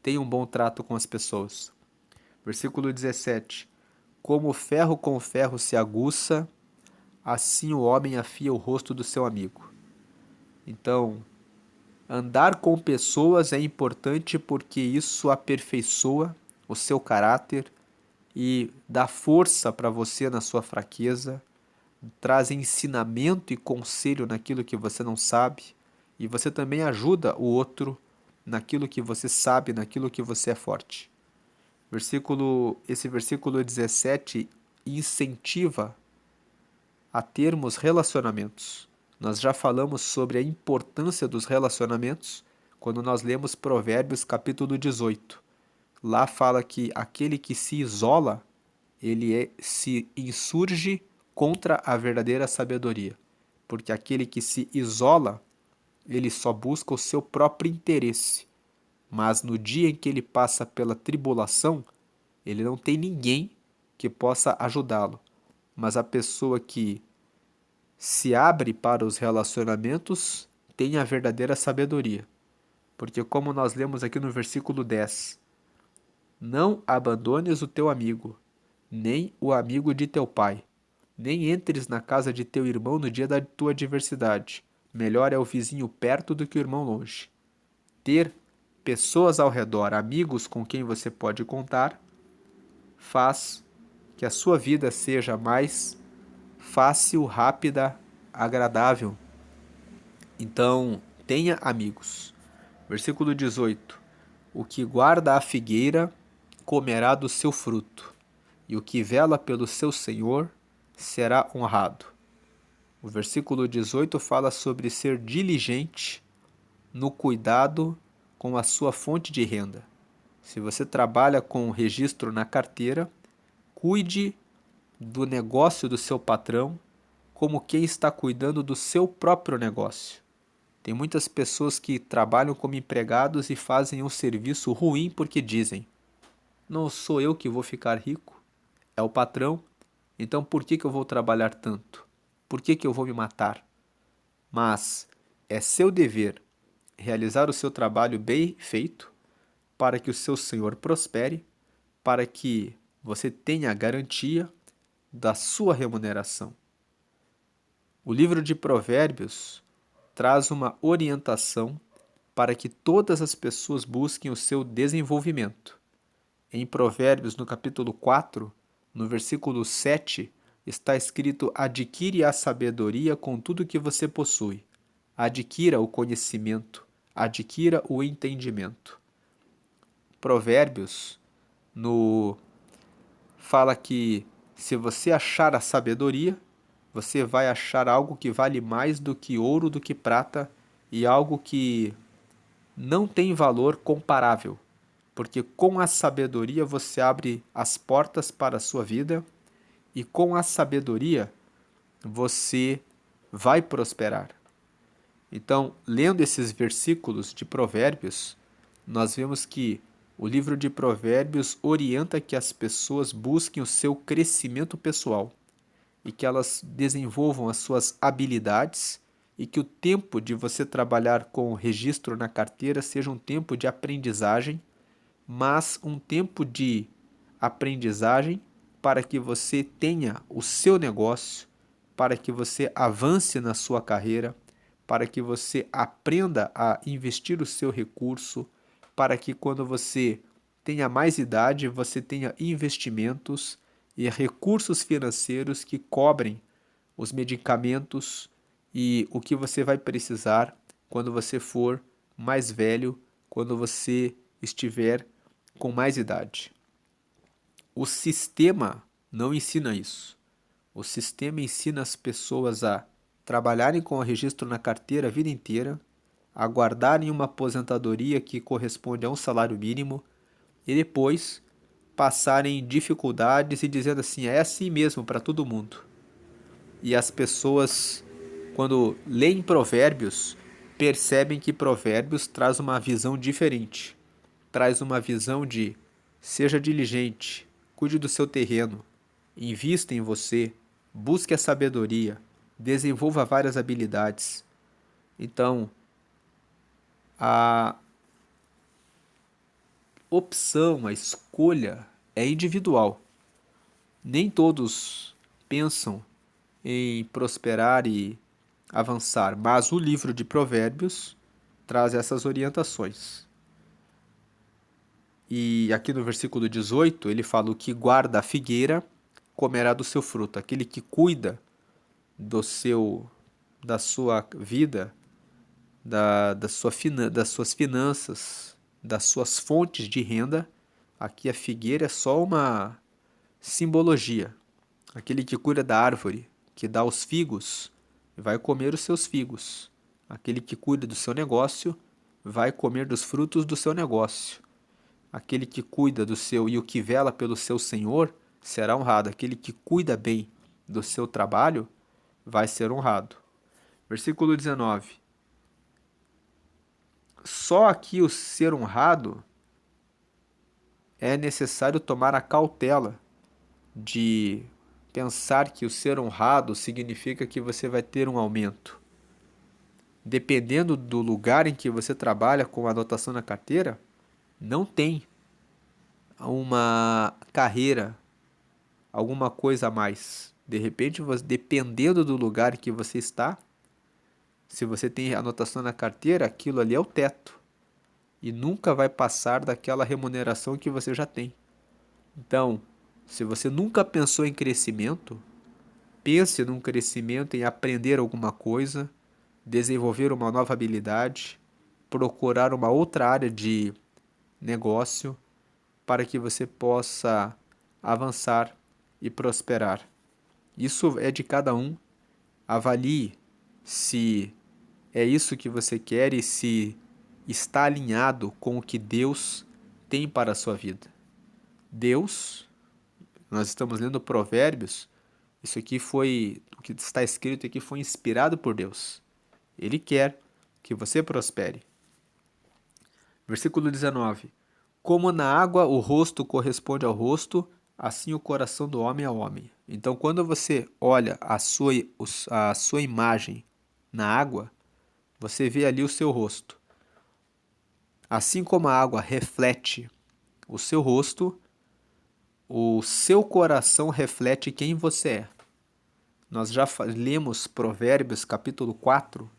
tem um bom trato com as pessoas. Versículo 17. Como ferro com ferro se aguça, assim o homem afia o rosto do seu amigo. Então, andar com pessoas é importante porque isso aperfeiçoa o seu caráter e dá força para você na sua fraqueza, traz ensinamento e conselho naquilo que você não sabe, e você também ajuda o outro naquilo que você sabe, naquilo que você é forte. Esse versículo 17 incentiva a termos relacionamentos. Nós já falamos sobre a importância dos relacionamentos quando nós lemos Provérbios capítulo 18. Lá fala que aquele que se isola, se insurge contra a verdadeira sabedoria. Porque aquele que se isola, ele só busca o seu próprio interesse. Mas no dia em que ele passa pela tribulação, ele não tem ninguém que possa ajudá-lo. Mas a pessoa que se abre para os relacionamentos tem a verdadeira sabedoria. Porque como nós lemos aqui no versículo 10, não abandones o teu amigo, nem o amigo de teu pai, nem entres na casa de teu irmão no dia da tua adversidade. Melhor é o vizinho perto do que o irmão longe. Ter pessoas ao redor, amigos com quem você pode contar, faz que a sua vida seja mais fácil, rápida, agradável. Então, tenha amigos. Versículo 18. O que guarda a figueira comerá do seu fruto, e o que vela pelo seu senhor será honrado. O versículo 18 fala sobre ser diligente no cuidado com a sua fonte de renda. Se você trabalha com registro na carteira, cuide do negócio do seu patrão como quem está cuidando do seu próprio negócio. Tem muitas pessoas que trabalham como empregados e fazem um serviço ruim porque dizem: não sou eu que vou ficar rico, é o patrão, então por que eu vou trabalhar tanto? Por que eu vou me matar? Mas é seu dever realizar o seu trabalho bem feito para que o seu senhor prospere, para que você tenha a garantia da sua remuneração. O livro de Provérbios traz uma orientação para que todas as pessoas busquem o seu desenvolvimento. Em Provérbios, no capítulo 4, no versículo 7, está escrito: adquire a sabedoria com tudo que você possui. Adquira o conhecimento, adquira o entendimento. Provérbios fala que se você achar a sabedoria, você vai achar algo que vale mais do que ouro, do que prata, e algo que não tem valor comparável, porque com a sabedoria você abre as portas para a sua vida e com a sabedoria você vai prosperar. Então, lendo esses versículos de Provérbios, nós vemos que o livro de Provérbios orienta que as pessoas busquem o seu crescimento pessoal e que elas desenvolvam as suas habilidades e que o tempo de você trabalhar com o registro na carteira seja um tempo de aprendizagem, mas um tempo de aprendizagem para que você tenha o seu negócio, para que você avance na sua carreira, para que você aprenda a investir o seu recurso, para que quando você tenha mais idade, você tenha investimentos e recursos financeiros que cobrem os medicamentos e o que você vai precisar quando você for mais velho, quando você estiver com mais idade. O sistema não ensina isso. O sistema ensina as pessoas a trabalharem com o registro na carteira a vida inteira, a guardarem uma aposentadoria que corresponde a um salário mínimo e depois passarem dificuldades e dizendo assim, é assim mesmo para todo mundo. E as pessoas, quando leem provérbios, percebem que provérbios traz uma visão diferente. Traz uma visão de seja diligente, cuide do seu terreno, invista em você, busque a sabedoria, desenvolva várias habilidades. Então, a opção, a escolha é individual. Nem todos pensam em prosperar e avançar, mas o livro de Provérbios traz essas orientações. E aqui no versículo 18, ele fala: o que guarda a figueira comerá do seu fruto. Aquele que cuida da sua vida, das suas finanças, das suas fontes de renda. Aqui a figueira é só uma simbologia. Aquele que cuida da árvore, que dá os figos, vai comer os seus figos. Aquele que cuida do seu negócio, vai comer dos frutos do seu negócio. Aquele que cuida do seu e o que vela pelo seu senhor será honrado. Aquele que cuida bem do seu trabalho vai ser honrado. Versículo 19. Só aqui o ser honrado é necessário tomar a cautela de pensar que o ser honrado significa que você vai ter um aumento. Dependendo do lugar em que você trabalha com a anotação na carteira, não tem uma carreira, alguma coisa a mais. De repente, dependendo do lugar em que você está, se você tem anotação na carteira, aquilo ali é o teto. E nunca vai passar daquela remuneração que você já tem. Então, se você nunca pensou em crescimento, pense num crescimento em aprender alguma coisa, desenvolver uma nova habilidade, procurar uma outra área de negócio para que você possa avançar e prosperar. Isso é de cada um. Avalie se é isso que você quer e se está alinhado com o que Deus tem para a sua vida. Deus, nós estamos lendo Provérbios, isso aqui foi, o que está escrito aqui foi inspirado por Deus. Ele quer que você prospere. Versículo 19. Como na água o rosto corresponde ao rosto, assim o coração do homem ao homem. Então, quando você olha a sua imagem na água, você vê ali o seu rosto. Assim como a água reflete o seu rosto, o seu coração reflete quem você é. Nós já lemos Provérbios capítulo 4,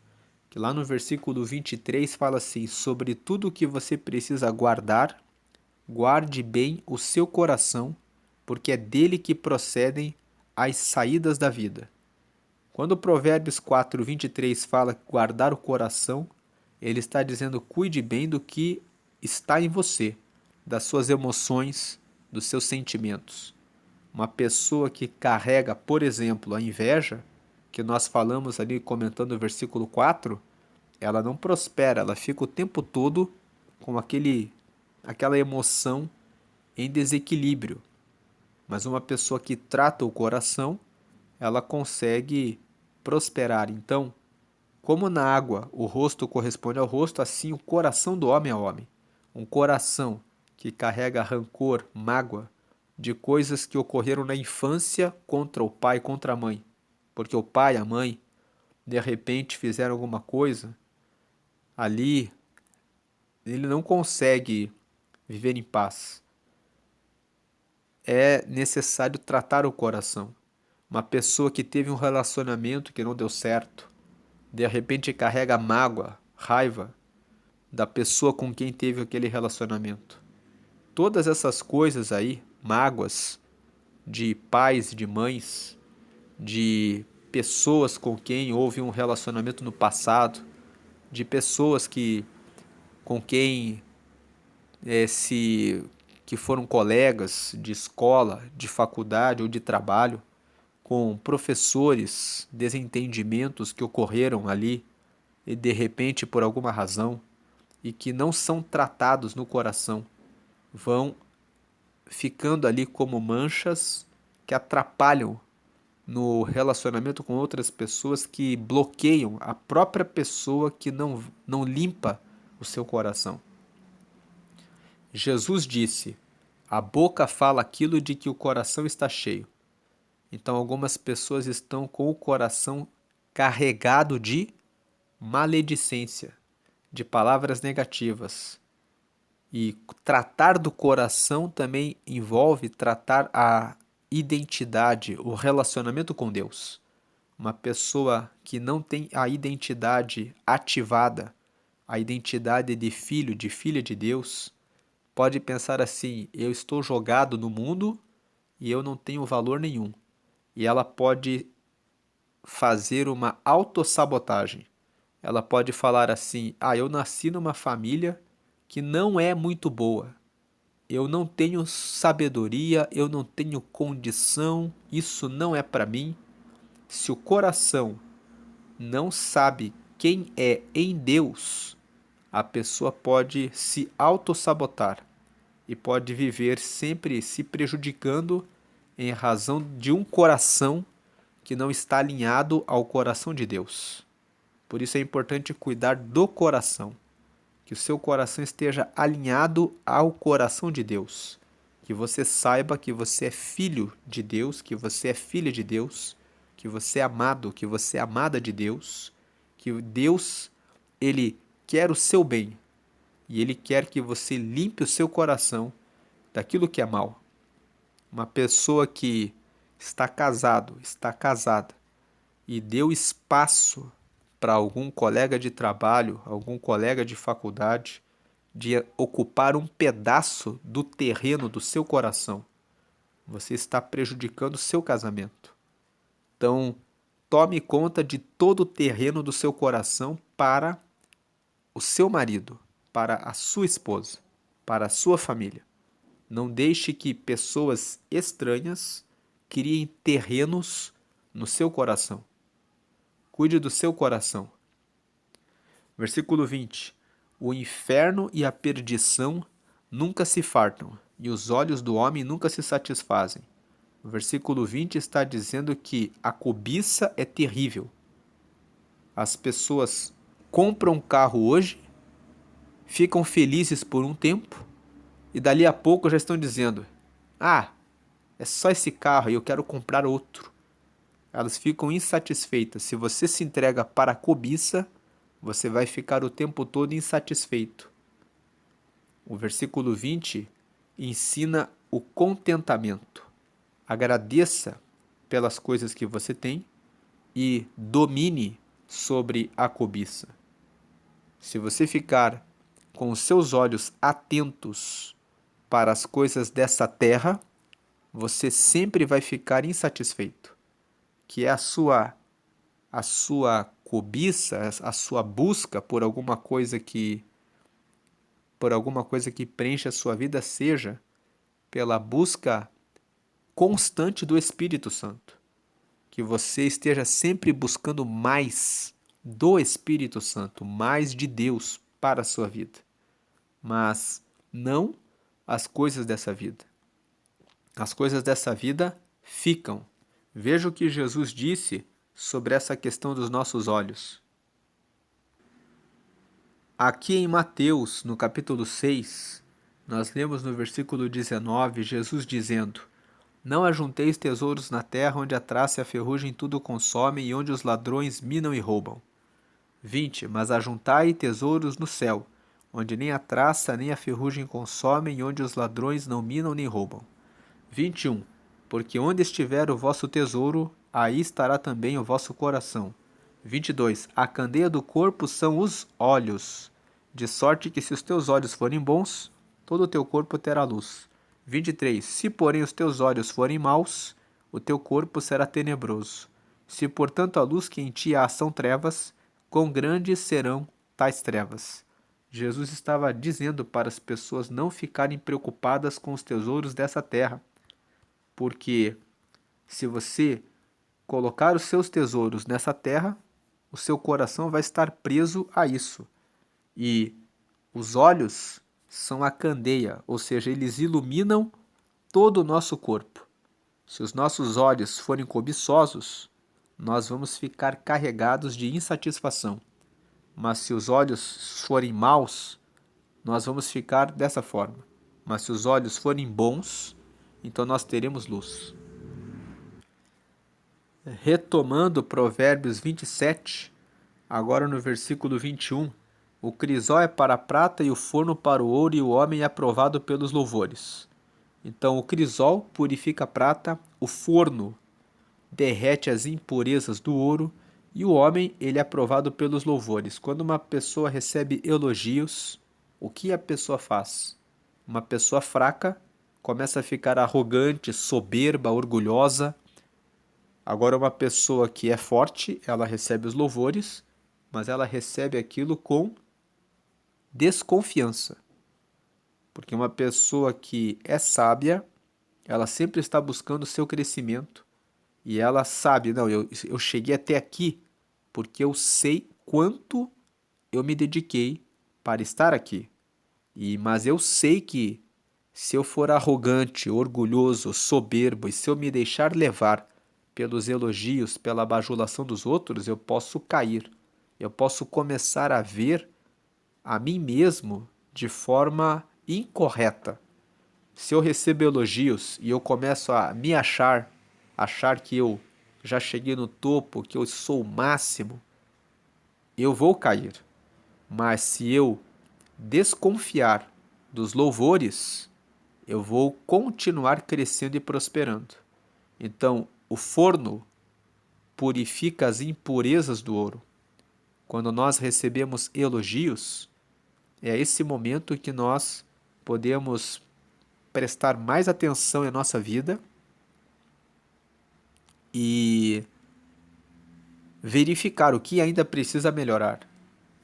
que lá no versículo 23 fala assim: sobre tudo o que você precisa guardar, guarde bem o seu coração, porque é dele que procedem as saídas da vida. Quando Provérbios 4, 23 fala guardar o coração, ele está dizendo cuide bem do que está em você, das suas emoções, dos seus sentimentos. Uma pessoa que carrega, por exemplo, a inveja, que nós falamos ali comentando o versículo 4, ela não prospera, ela fica o tempo todo com aquela emoção em desequilíbrio. Mas uma pessoa que trata o coração, ela consegue prosperar. Então, como na água o rosto corresponde ao rosto, assim o coração do homem é homem. Um coração que carrega rancor, mágoa de coisas que ocorreram na infância contra o pai, contra a mãe. Porque o pai e a mãe, de repente, fizeram alguma coisa, ali ele não consegue viver em paz. é necessário tratar o coração. Uma pessoa que teve um relacionamento que não deu certo, de repente carrega mágoa, raiva da pessoa com quem teve aquele relacionamento. Todas essas coisas aí, mágoas de pais, de mães, de pessoas com quem houve um relacionamento no passado, de pessoas com quem se que foram colegas de escola, de faculdade ou de trabalho, com professores, desentendimentos que ocorreram ali e de repente por alguma razão e que não são tratados no coração, vão ficando ali como manchas que atrapalham no relacionamento com outras pessoas, que bloqueiam a própria pessoa, que não limpa o seu coração. Jesus disse: a boca fala aquilo de que o coração está cheio. Então, algumas pessoas estão com o coração carregado de maledicência, de palavras negativas. E tratar do coração também envolve tratar a identidade, o relacionamento com Deus. Uma pessoa que não tem a identidade ativada, a identidade de filho, de filha de Deus, pode pensar assim: eu estou jogado no mundo e eu não tenho valor nenhum. E ela pode fazer uma autossabotagem. Ela pode falar assim: eu nasci numa família que não é muito boa. Eu não tenho sabedoria, eu não tenho condição, isso não é para mim. Se o coração não sabe quem é em Deus, a pessoa pode se autossabotar e pode viver sempre se prejudicando em razão de um coração que não está alinhado ao coração de Deus. Por isso é importante cuidar do coração, que o seu coração esteja alinhado ao coração de Deus, que você saiba que você é filho de Deus, que você é filha de Deus, que você é amado, que você é amada de Deus, que Deus, Ele quer o seu bem e Ele quer que você limpe o seu coração daquilo que é mal. Uma pessoa que está casado, está casada e deu espaço para algum colega de trabalho, algum colega de faculdade, de ocupar um pedaço do terreno do seu coração, você está prejudicando o seu casamento. Então, tome conta de todo o terreno do seu coração para o seu marido, para a sua esposa, para a sua família. Não deixe que pessoas estranhas criem terrenos no seu coração. Cuide do seu coração. Versículo 20. O inferno e a perdição nunca se fartam, e os olhos do homem nunca se satisfazem. O versículo 20 está dizendo que a cobiça é terrível. As pessoas compram um carro hoje, ficam felizes por um tempo, e dali a pouco já estão dizendo: é só esse carro e eu quero comprar outro. Elas ficam insatisfeitas. Se você se entrega para a cobiça, você vai ficar o tempo todo insatisfeito. O versículo 20 ensina o contentamento. Agradeça pelas coisas que você tem e domine sobre a cobiça. Se você ficar com os seus olhos atentos para as coisas dessa terra, você sempre vai ficar insatisfeito, que é a sua cobiça, a sua busca por alguma coisa que preencha a sua vida, seja pela busca constante do Espírito Santo. Que você esteja sempre buscando mais do Espírito Santo, mais de Deus para a sua vida, mas não as coisas dessa vida. As coisas dessa vida ficam. Veja o que Jesus disse sobre essa questão dos nossos olhos. Aqui em Mateus, no capítulo 6, nós lemos no versículo 19, Jesus dizendo: Não ajunteis tesouros na terra, onde a traça e a ferrugem tudo consomem e onde os ladrões minam e roubam. 20. Mas ajuntai tesouros no céu, onde nem a traça nem a ferrugem consomem e onde os ladrões não minam nem roubam. 21. Porque onde estiver o vosso tesouro, aí estará também o vosso coração. 22. A candeia do corpo são os olhos, de sorte que se os teus olhos forem bons, todo o teu corpo terá luz. 23. Se porém os teus olhos forem maus, o teu corpo será tenebroso. Se portanto a luz que em ti há são trevas, quão grandes serão tais trevas. Jesus estava dizendo para as pessoas não ficarem preocupadas com os tesouros dessa terra, porque se você colocar os seus tesouros nessa terra, o seu coração vai estar preso a isso. E os olhos são a candeia, ou seja, eles iluminam todo o nosso corpo. Se os nossos olhos forem cobiçosos, nós vamos ficar carregados de insatisfação. Mas se os olhos forem maus, nós vamos ficar dessa forma. Mas se os olhos forem bons, então nós teremos luz. Retomando Provérbios 27, agora no versículo 21, o crisol é para a prata e o forno para o ouro e o homem é aprovado pelos louvores. Então o crisol purifica a prata, o forno derrete as impurezas do ouro e o homem ele é aprovado pelos louvores. Quando uma pessoa recebe elogios, o que a pessoa faz? Uma pessoa fraca começa a ficar arrogante, soberba, orgulhosa. Agora uma pessoa que é forte, ela recebe os louvores, mas ela recebe aquilo com desconfiança. Porque uma pessoa que é sábia, ela sempre está buscando o seu crescimento e ela sabe, não, eu cheguei até aqui porque eu sei quanto eu me dediquei para estar aqui. Mas eu sei que se eu for arrogante, orgulhoso, soberbo e se eu me deixar levar pelos elogios, pela bajulação dos outros, eu posso cair. Eu posso começar a ver a mim mesmo de forma incorreta. Se eu recebo elogios e eu começo a me achar que eu já cheguei no topo, que eu sou o máximo, eu vou cair. Mas se eu desconfiar dos louvores, eu vou continuar crescendo e prosperando. Então, o forno purifica as impurezas do ouro. Quando nós recebemos elogios, é esse momento que nós podemos prestar mais atenção em nossa vida e verificar o que ainda precisa melhorar,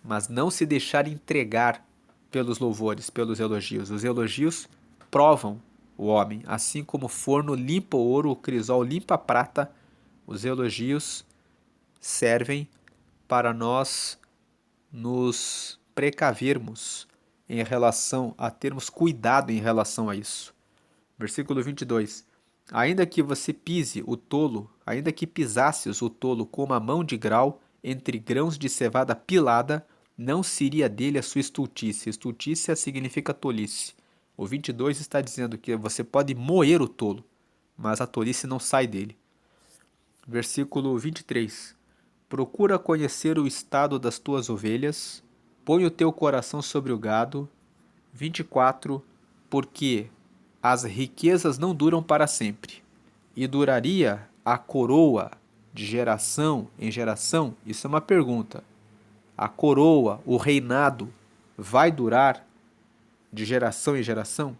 mas não se deixar entregar pelos louvores, pelos elogios. Os elogios provam o homem, assim como o forno limpa o ouro, o crisol limpa a prata, os elogios servem para nós nos precavermos em relação a termos cuidado em relação a isso. Versículo 22. Ainda que você pise o tolo, ainda que pisasses o tolo com uma mão de grau entre grãos de cevada pilada, não seria dele a sua estultícia. Estultícia significa tolice. O 22 está dizendo que você pode moer o tolo, mas a tolice não sai dele. Versículo 23. Procura conhecer o estado das tuas ovelhas, põe o teu coração sobre o gado. 24. Porque as riquezas não duram para sempre, e duraria a coroa de geração em geração? Isso é uma pergunta. A coroa, o reinado, vai durar de geração em geração?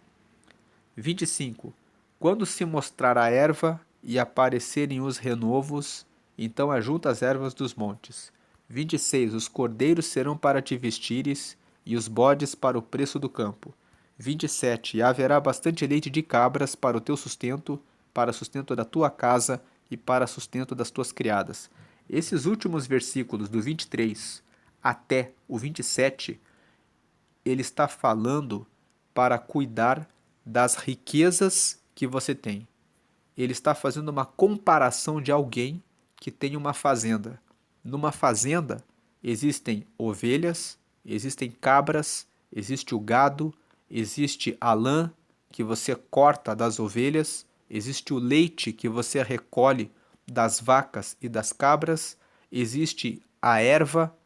25. Quando se mostrar a erva e aparecerem os renovos, então ajunta as ervas dos montes. 26. Os cordeiros serão para te vestires, e os bodes para o preço do campo. 27. E haverá bastante leite de cabras para o teu sustento, para sustento da tua casa e para sustento das tuas criadas. Esses últimos versículos, do 23 até o 27, ele está falando para cuidar das riquezas que você tem. Ele está fazendo uma comparação de alguém que tem uma fazenda. Numa fazenda existem ovelhas, existem cabras, existe o gado, existe a lã que você corta das ovelhas, existe o leite que você recolhe das vacas e das cabras, existe a erva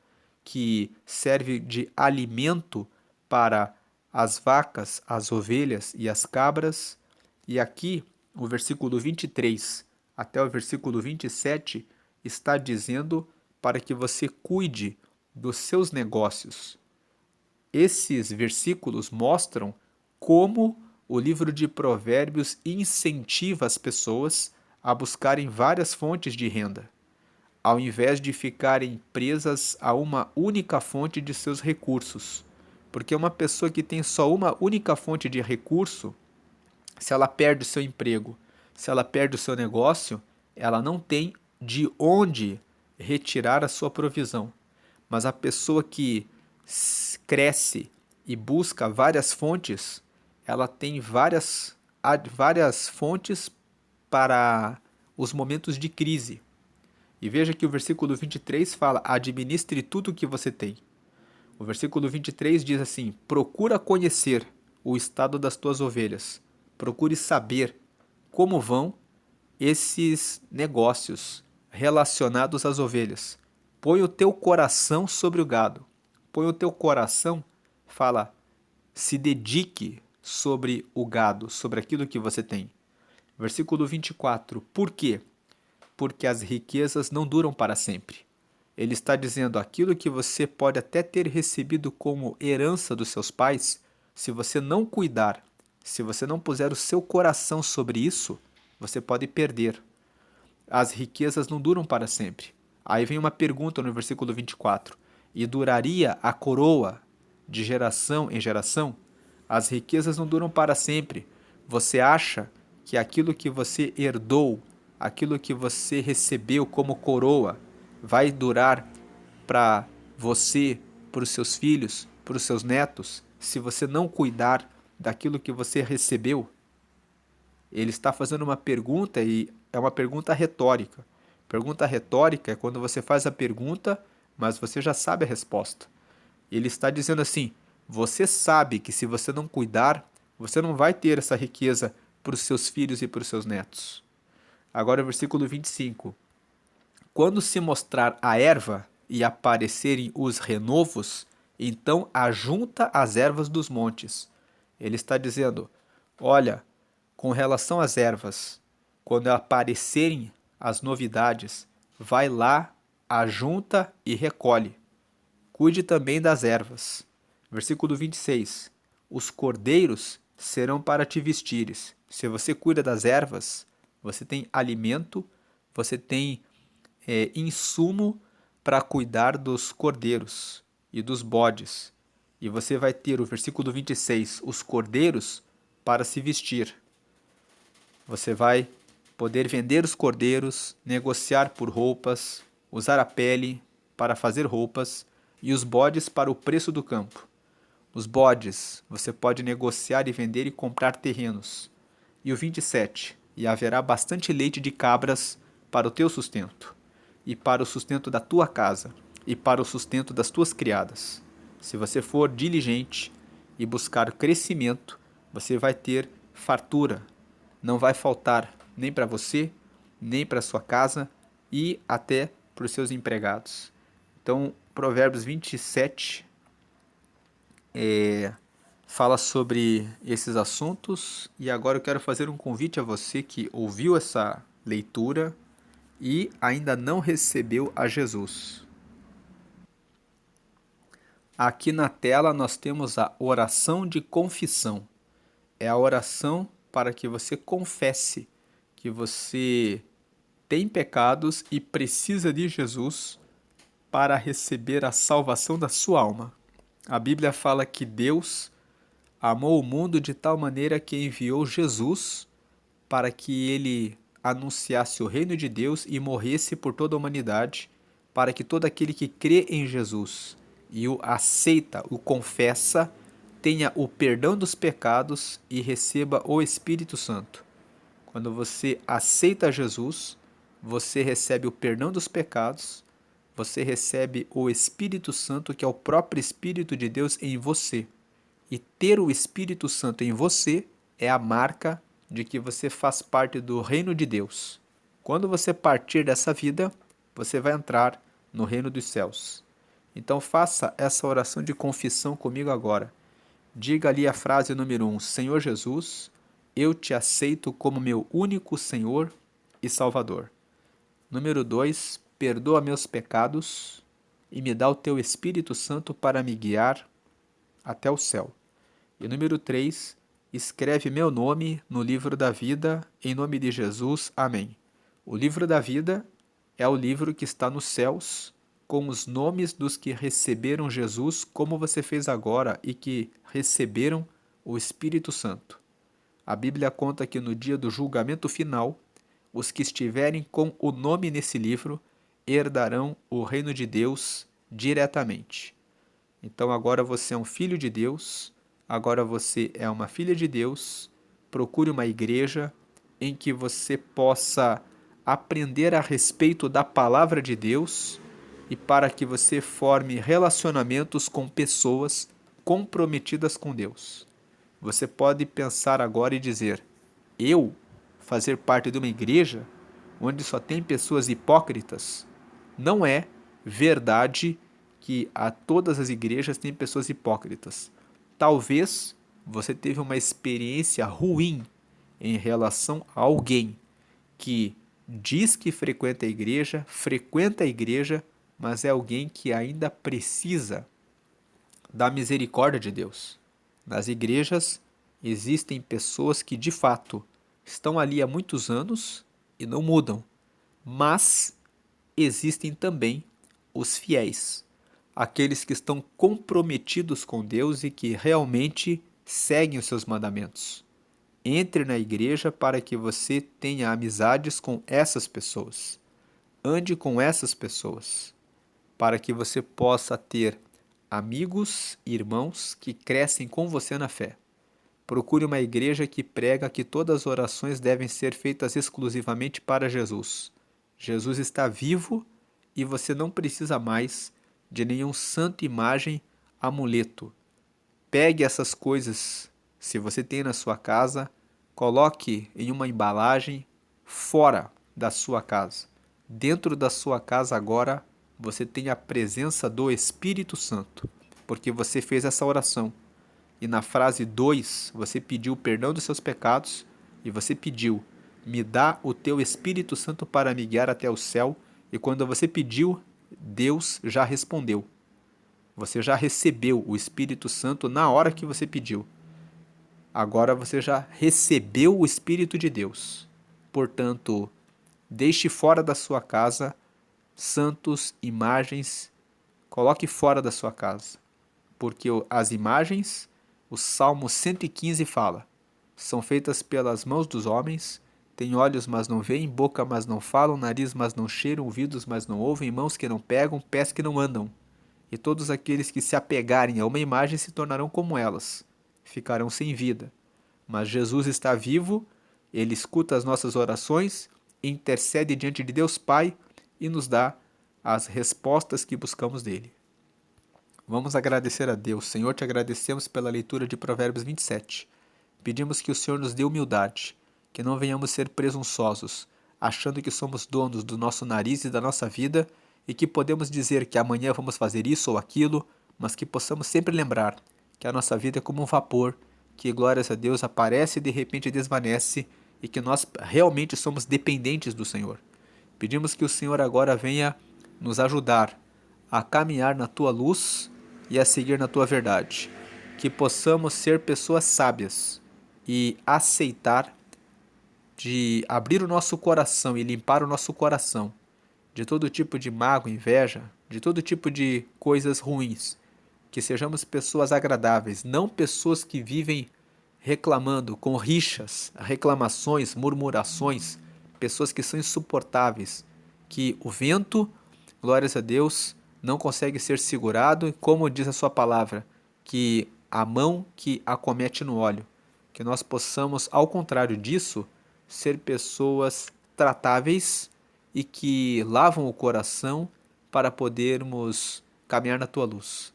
que serve de alimento para as vacas, as ovelhas e as cabras. E aqui o versículo 23 até o versículo 27 está dizendo para que você cuide dos seus negócios. Esses versículos mostram como o livro de Provérbios incentiva as pessoas a buscarem várias fontes de renda, ao invés de ficarem presas a uma única fonte de seus recursos. Porque uma pessoa que tem só uma única fonte de recurso, se ela perde o seu emprego, se ela perde o seu negócio, ela não tem de onde retirar a sua provisão. Mas a pessoa que cresce e busca várias fontes, ela tem várias fontes para os momentos de crise. E veja que o versículo 23 fala: administre tudo o que você tem. O versículo 23 diz assim: procura conhecer o estado das tuas ovelhas. Procure saber como vão esses negócios relacionados às ovelhas. Põe o teu coração sobre o gado. Põe o teu coração, fala, se dedique sobre o gado, sobre aquilo que você tem. Versículo 24. Por quê? Porque as riquezas não duram para sempre. Ele está dizendo aquilo que você pode até ter recebido como herança dos seus pais, se você não cuidar, se você não puser o seu coração sobre isso, você pode perder. As riquezas não duram para sempre. Aí vem uma pergunta no versículo 24. E duraria a coroa de geração em geração? As riquezas não duram para sempre. Você acha que aquilo que você herdou, aquilo que você recebeu como coroa, vai durar para você, para os seus filhos, para os seus netos, se você não cuidar daquilo que você recebeu? Ele está fazendo uma pergunta e é uma pergunta retórica. Pergunta retórica é quando você faz a pergunta, mas você já sabe a resposta. Ele está dizendo assim: você sabe que se você não cuidar, você não vai ter essa riqueza para os seus filhos e para os seus netos. Agora o versículo 25. Quando se mostrar a erva e aparecerem os renovos, então ajunta as ervas dos montes. Ele está dizendo: olha, com relação às ervas, quando aparecerem as novidades, vai lá, ajunta e recolhe. Cuide também das ervas. Versículo 26. Os cordeiros serão para te vestires. Se você cuida das ervas, você tem alimento, você tem insumo para cuidar dos cordeiros e dos bodes. E você vai ter o versículo 26, os cordeiros para se vestir. Você vai poder vender os cordeiros, negociar por roupas, usar a pele para fazer roupas e os bodes para o preço do campo. Os bodes você pode negociar e vender e comprar terrenos. E o 27, e haverá bastante leite de cabras para o teu sustento, e para o sustento da tua casa, e para o sustento das tuas criadas. Se você for diligente e buscar crescimento, você vai ter fartura. Não vai faltar nem para você, nem para sua casa e até para os seus empregados. Então, Provérbios 27 fala sobre esses assuntos e agora eu quero fazer um convite a você que ouviu essa leitura e ainda não recebeu a Jesus. Aqui na tela nós temos a oração de confissão. É a oração para que você confesse que você tem pecados e precisa de Jesus para receber a salvação da sua alma. A Bíblia fala que Deus amou o mundo de tal maneira que enviou Jesus para que ele anunciasse o reino de Deus e morresse por toda a humanidade, para que todo aquele que crê em Jesus e o aceita, o confessa, tenha o perdão dos pecados e receba o Espírito Santo. Quando você aceita Jesus, você recebe o perdão dos pecados, você recebe o Espírito Santo, que é o próprio Espírito de Deus em você. E ter o Espírito Santo em você é a marca de que você faz parte do reino de Deus. Quando você partir dessa vida, você vai entrar no reino dos céus. Então faça essa oração de confissão comigo agora. Diga ali a frase número 1, Senhor Jesus, eu te aceito como meu único Senhor e Salvador. Número 2, perdoa meus pecados e me dá o teu Espírito Santo para me guiar até o céu. E número 3, escreve meu nome no livro da vida, em nome de Jesus. Amém. O livro da vida é o livro que está nos céus, com os nomes dos que receberam Jesus, como você fez agora, e que receberam o Espírito Santo. A Bíblia conta que no dia do julgamento final, os que estiverem com o nome nesse livro herdarão o reino de Deus diretamente. Então agora você é um filho de Deus, agora você é uma filha de Deus. Procure uma igreja em que você possa aprender a respeito da palavra de Deus e para que você forme relacionamentos com pessoas comprometidas com Deus. Você pode pensar agora e dizer: eu fazer parte de uma igreja onde só tem pessoas hipócritas? Não é verdade que a todas as igrejas tem pessoas hipócritas. Talvez você teve uma experiência ruim em relação a alguém que diz que frequenta a igreja, mas é alguém que ainda precisa da misericórdia de Deus. Nas igrejas existem pessoas que de fato estão ali há muitos anos e não mudam, mas existem também os fiéis, aqueles que estão comprometidos com Deus e que realmente seguem os seus mandamentos. Entre na igreja para que você tenha amizades com essas pessoas. Ande com essas pessoas, para que você possa ter amigos e irmãos que crescem com você na fé. Procure uma igreja que prega que todas as orações devem ser feitas exclusivamente para Jesus. Jesus está vivo e você não precisa mais de nenhum santo, imagem, amuleto. Pegue essas coisas, se você tem na sua casa, coloque em uma embalagem fora da sua casa. Dentro da sua casa agora, você tem a presença do Espírito Santo, porque você fez essa oração. E na frase 2, você pediu perdão dos seus pecados e você pediu: me dá o teu Espírito Santo para me guiar até o céu. E quando você pediu, Deus já respondeu. Você já recebeu o Espírito Santo na hora que você pediu. Agora você já recebeu o Espírito de Deus. Portanto, deixe fora da sua casa santos, imagens, coloque fora da sua casa. Porque as imagens, o Salmo 115 fala, são feitas pelas mãos dos homens, têm olhos, mas não veem, boca, mas não falam, nariz, mas não cheiram, ouvidos, mas não ouvem, mãos que não pegam, pés que não andam. E todos aqueles que se apegarem a uma imagem se tornarão como elas, ficarão sem vida. Mas Jesus está vivo, ele escuta as nossas orações, intercede diante de Deus Pai e nos dá as respostas que buscamos dele. Vamos agradecer a Deus. Senhor, te agradecemos pela leitura de Provérbios 27. Pedimos que o Senhor nos dê humildade, que não venhamos ser presunçosos, achando que somos donos do nosso nariz e da nossa vida e que podemos dizer que amanhã vamos fazer isso ou aquilo, mas que possamos sempre lembrar que a nossa vida é como um vapor, que, glórias a Deus, aparece e de repente desvanece e que nós realmente somos dependentes do Senhor. Pedimos que o Senhor agora venha nos ajudar a caminhar na tua luz e a seguir na tua verdade. Que possamos ser pessoas sábias e aceitar de abrir o nosso coração e limpar o nosso coração de todo tipo de mágoa, inveja, de todo tipo de coisas ruins. Que sejamos pessoas agradáveis, não pessoas que vivem reclamando, com rixas, reclamações, murmurações, pessoas que são insuportáveis, que o vento, glórias a Deus, não consegue ser segurado, e como diz a sua palavra, que a mão que acomete no óleo, que nós possamos, ao contrário disso, ser pessoas tratáveis e que lavam o coração para podermos caminhar na tua luz.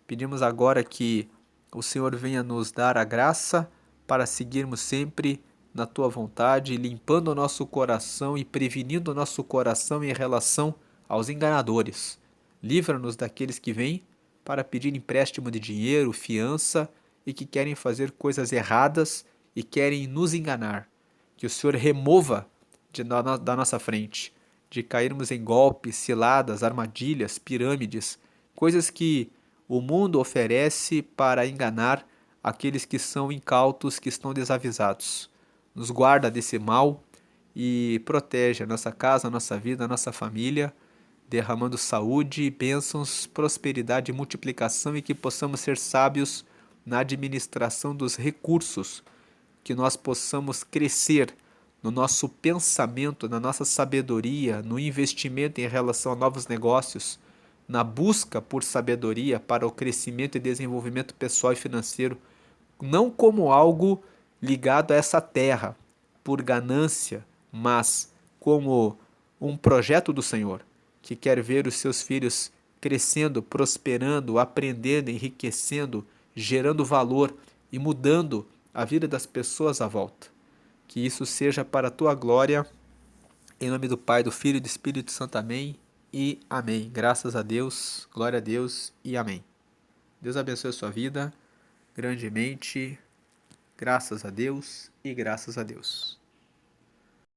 Pedimos agora que o Senhor venha nos dar a graça para seguirmos sempre na tua vontade, limpando o nosso coração e prevenindo o nosso coração em relação aos enganadores. Livra-nos daqueles que vêm para pedir empréstimo de dinheiro, fiança e que querem fazer coisas erradas e querem nos enganar. Que o Senhor remova da nossa frente, de cairmos em golpes, ciladas, armadilhas, pirâmides, coisas que o mundo oferece para enganar aqueles que são incautos, que estão desavisados. Nos guarda desse mal e protege a nossa casa, a nossa vida, a nossa família, derramando saúde, bênçãos, prosperidade e multiplicação e que possamos ser sábios na administração dos recursos, que nós possamos crescer no nosso pensamento, na nossa sabedoria, no investimento em relação a novos negócios, na busca por sabedoria para o crescimento e desenvolvimento pessoal e financeiro, não como algo ligado a essa terra, por ganância, mas como um projeto do Senhor, que quer ver os seus filhos crescendo, prosperando, aprendendo, enriquecendo, gerando valor e mudando a vida das pessoas à volta. Que isso seja para a tua glória, em nome do Pai, do Filho e do Espírito Santo. Amém e amém. Graças a Deus, glória a Deus e amém. Deus abençoe a sua vida grandemente. Graças a Deus e graças a Deus.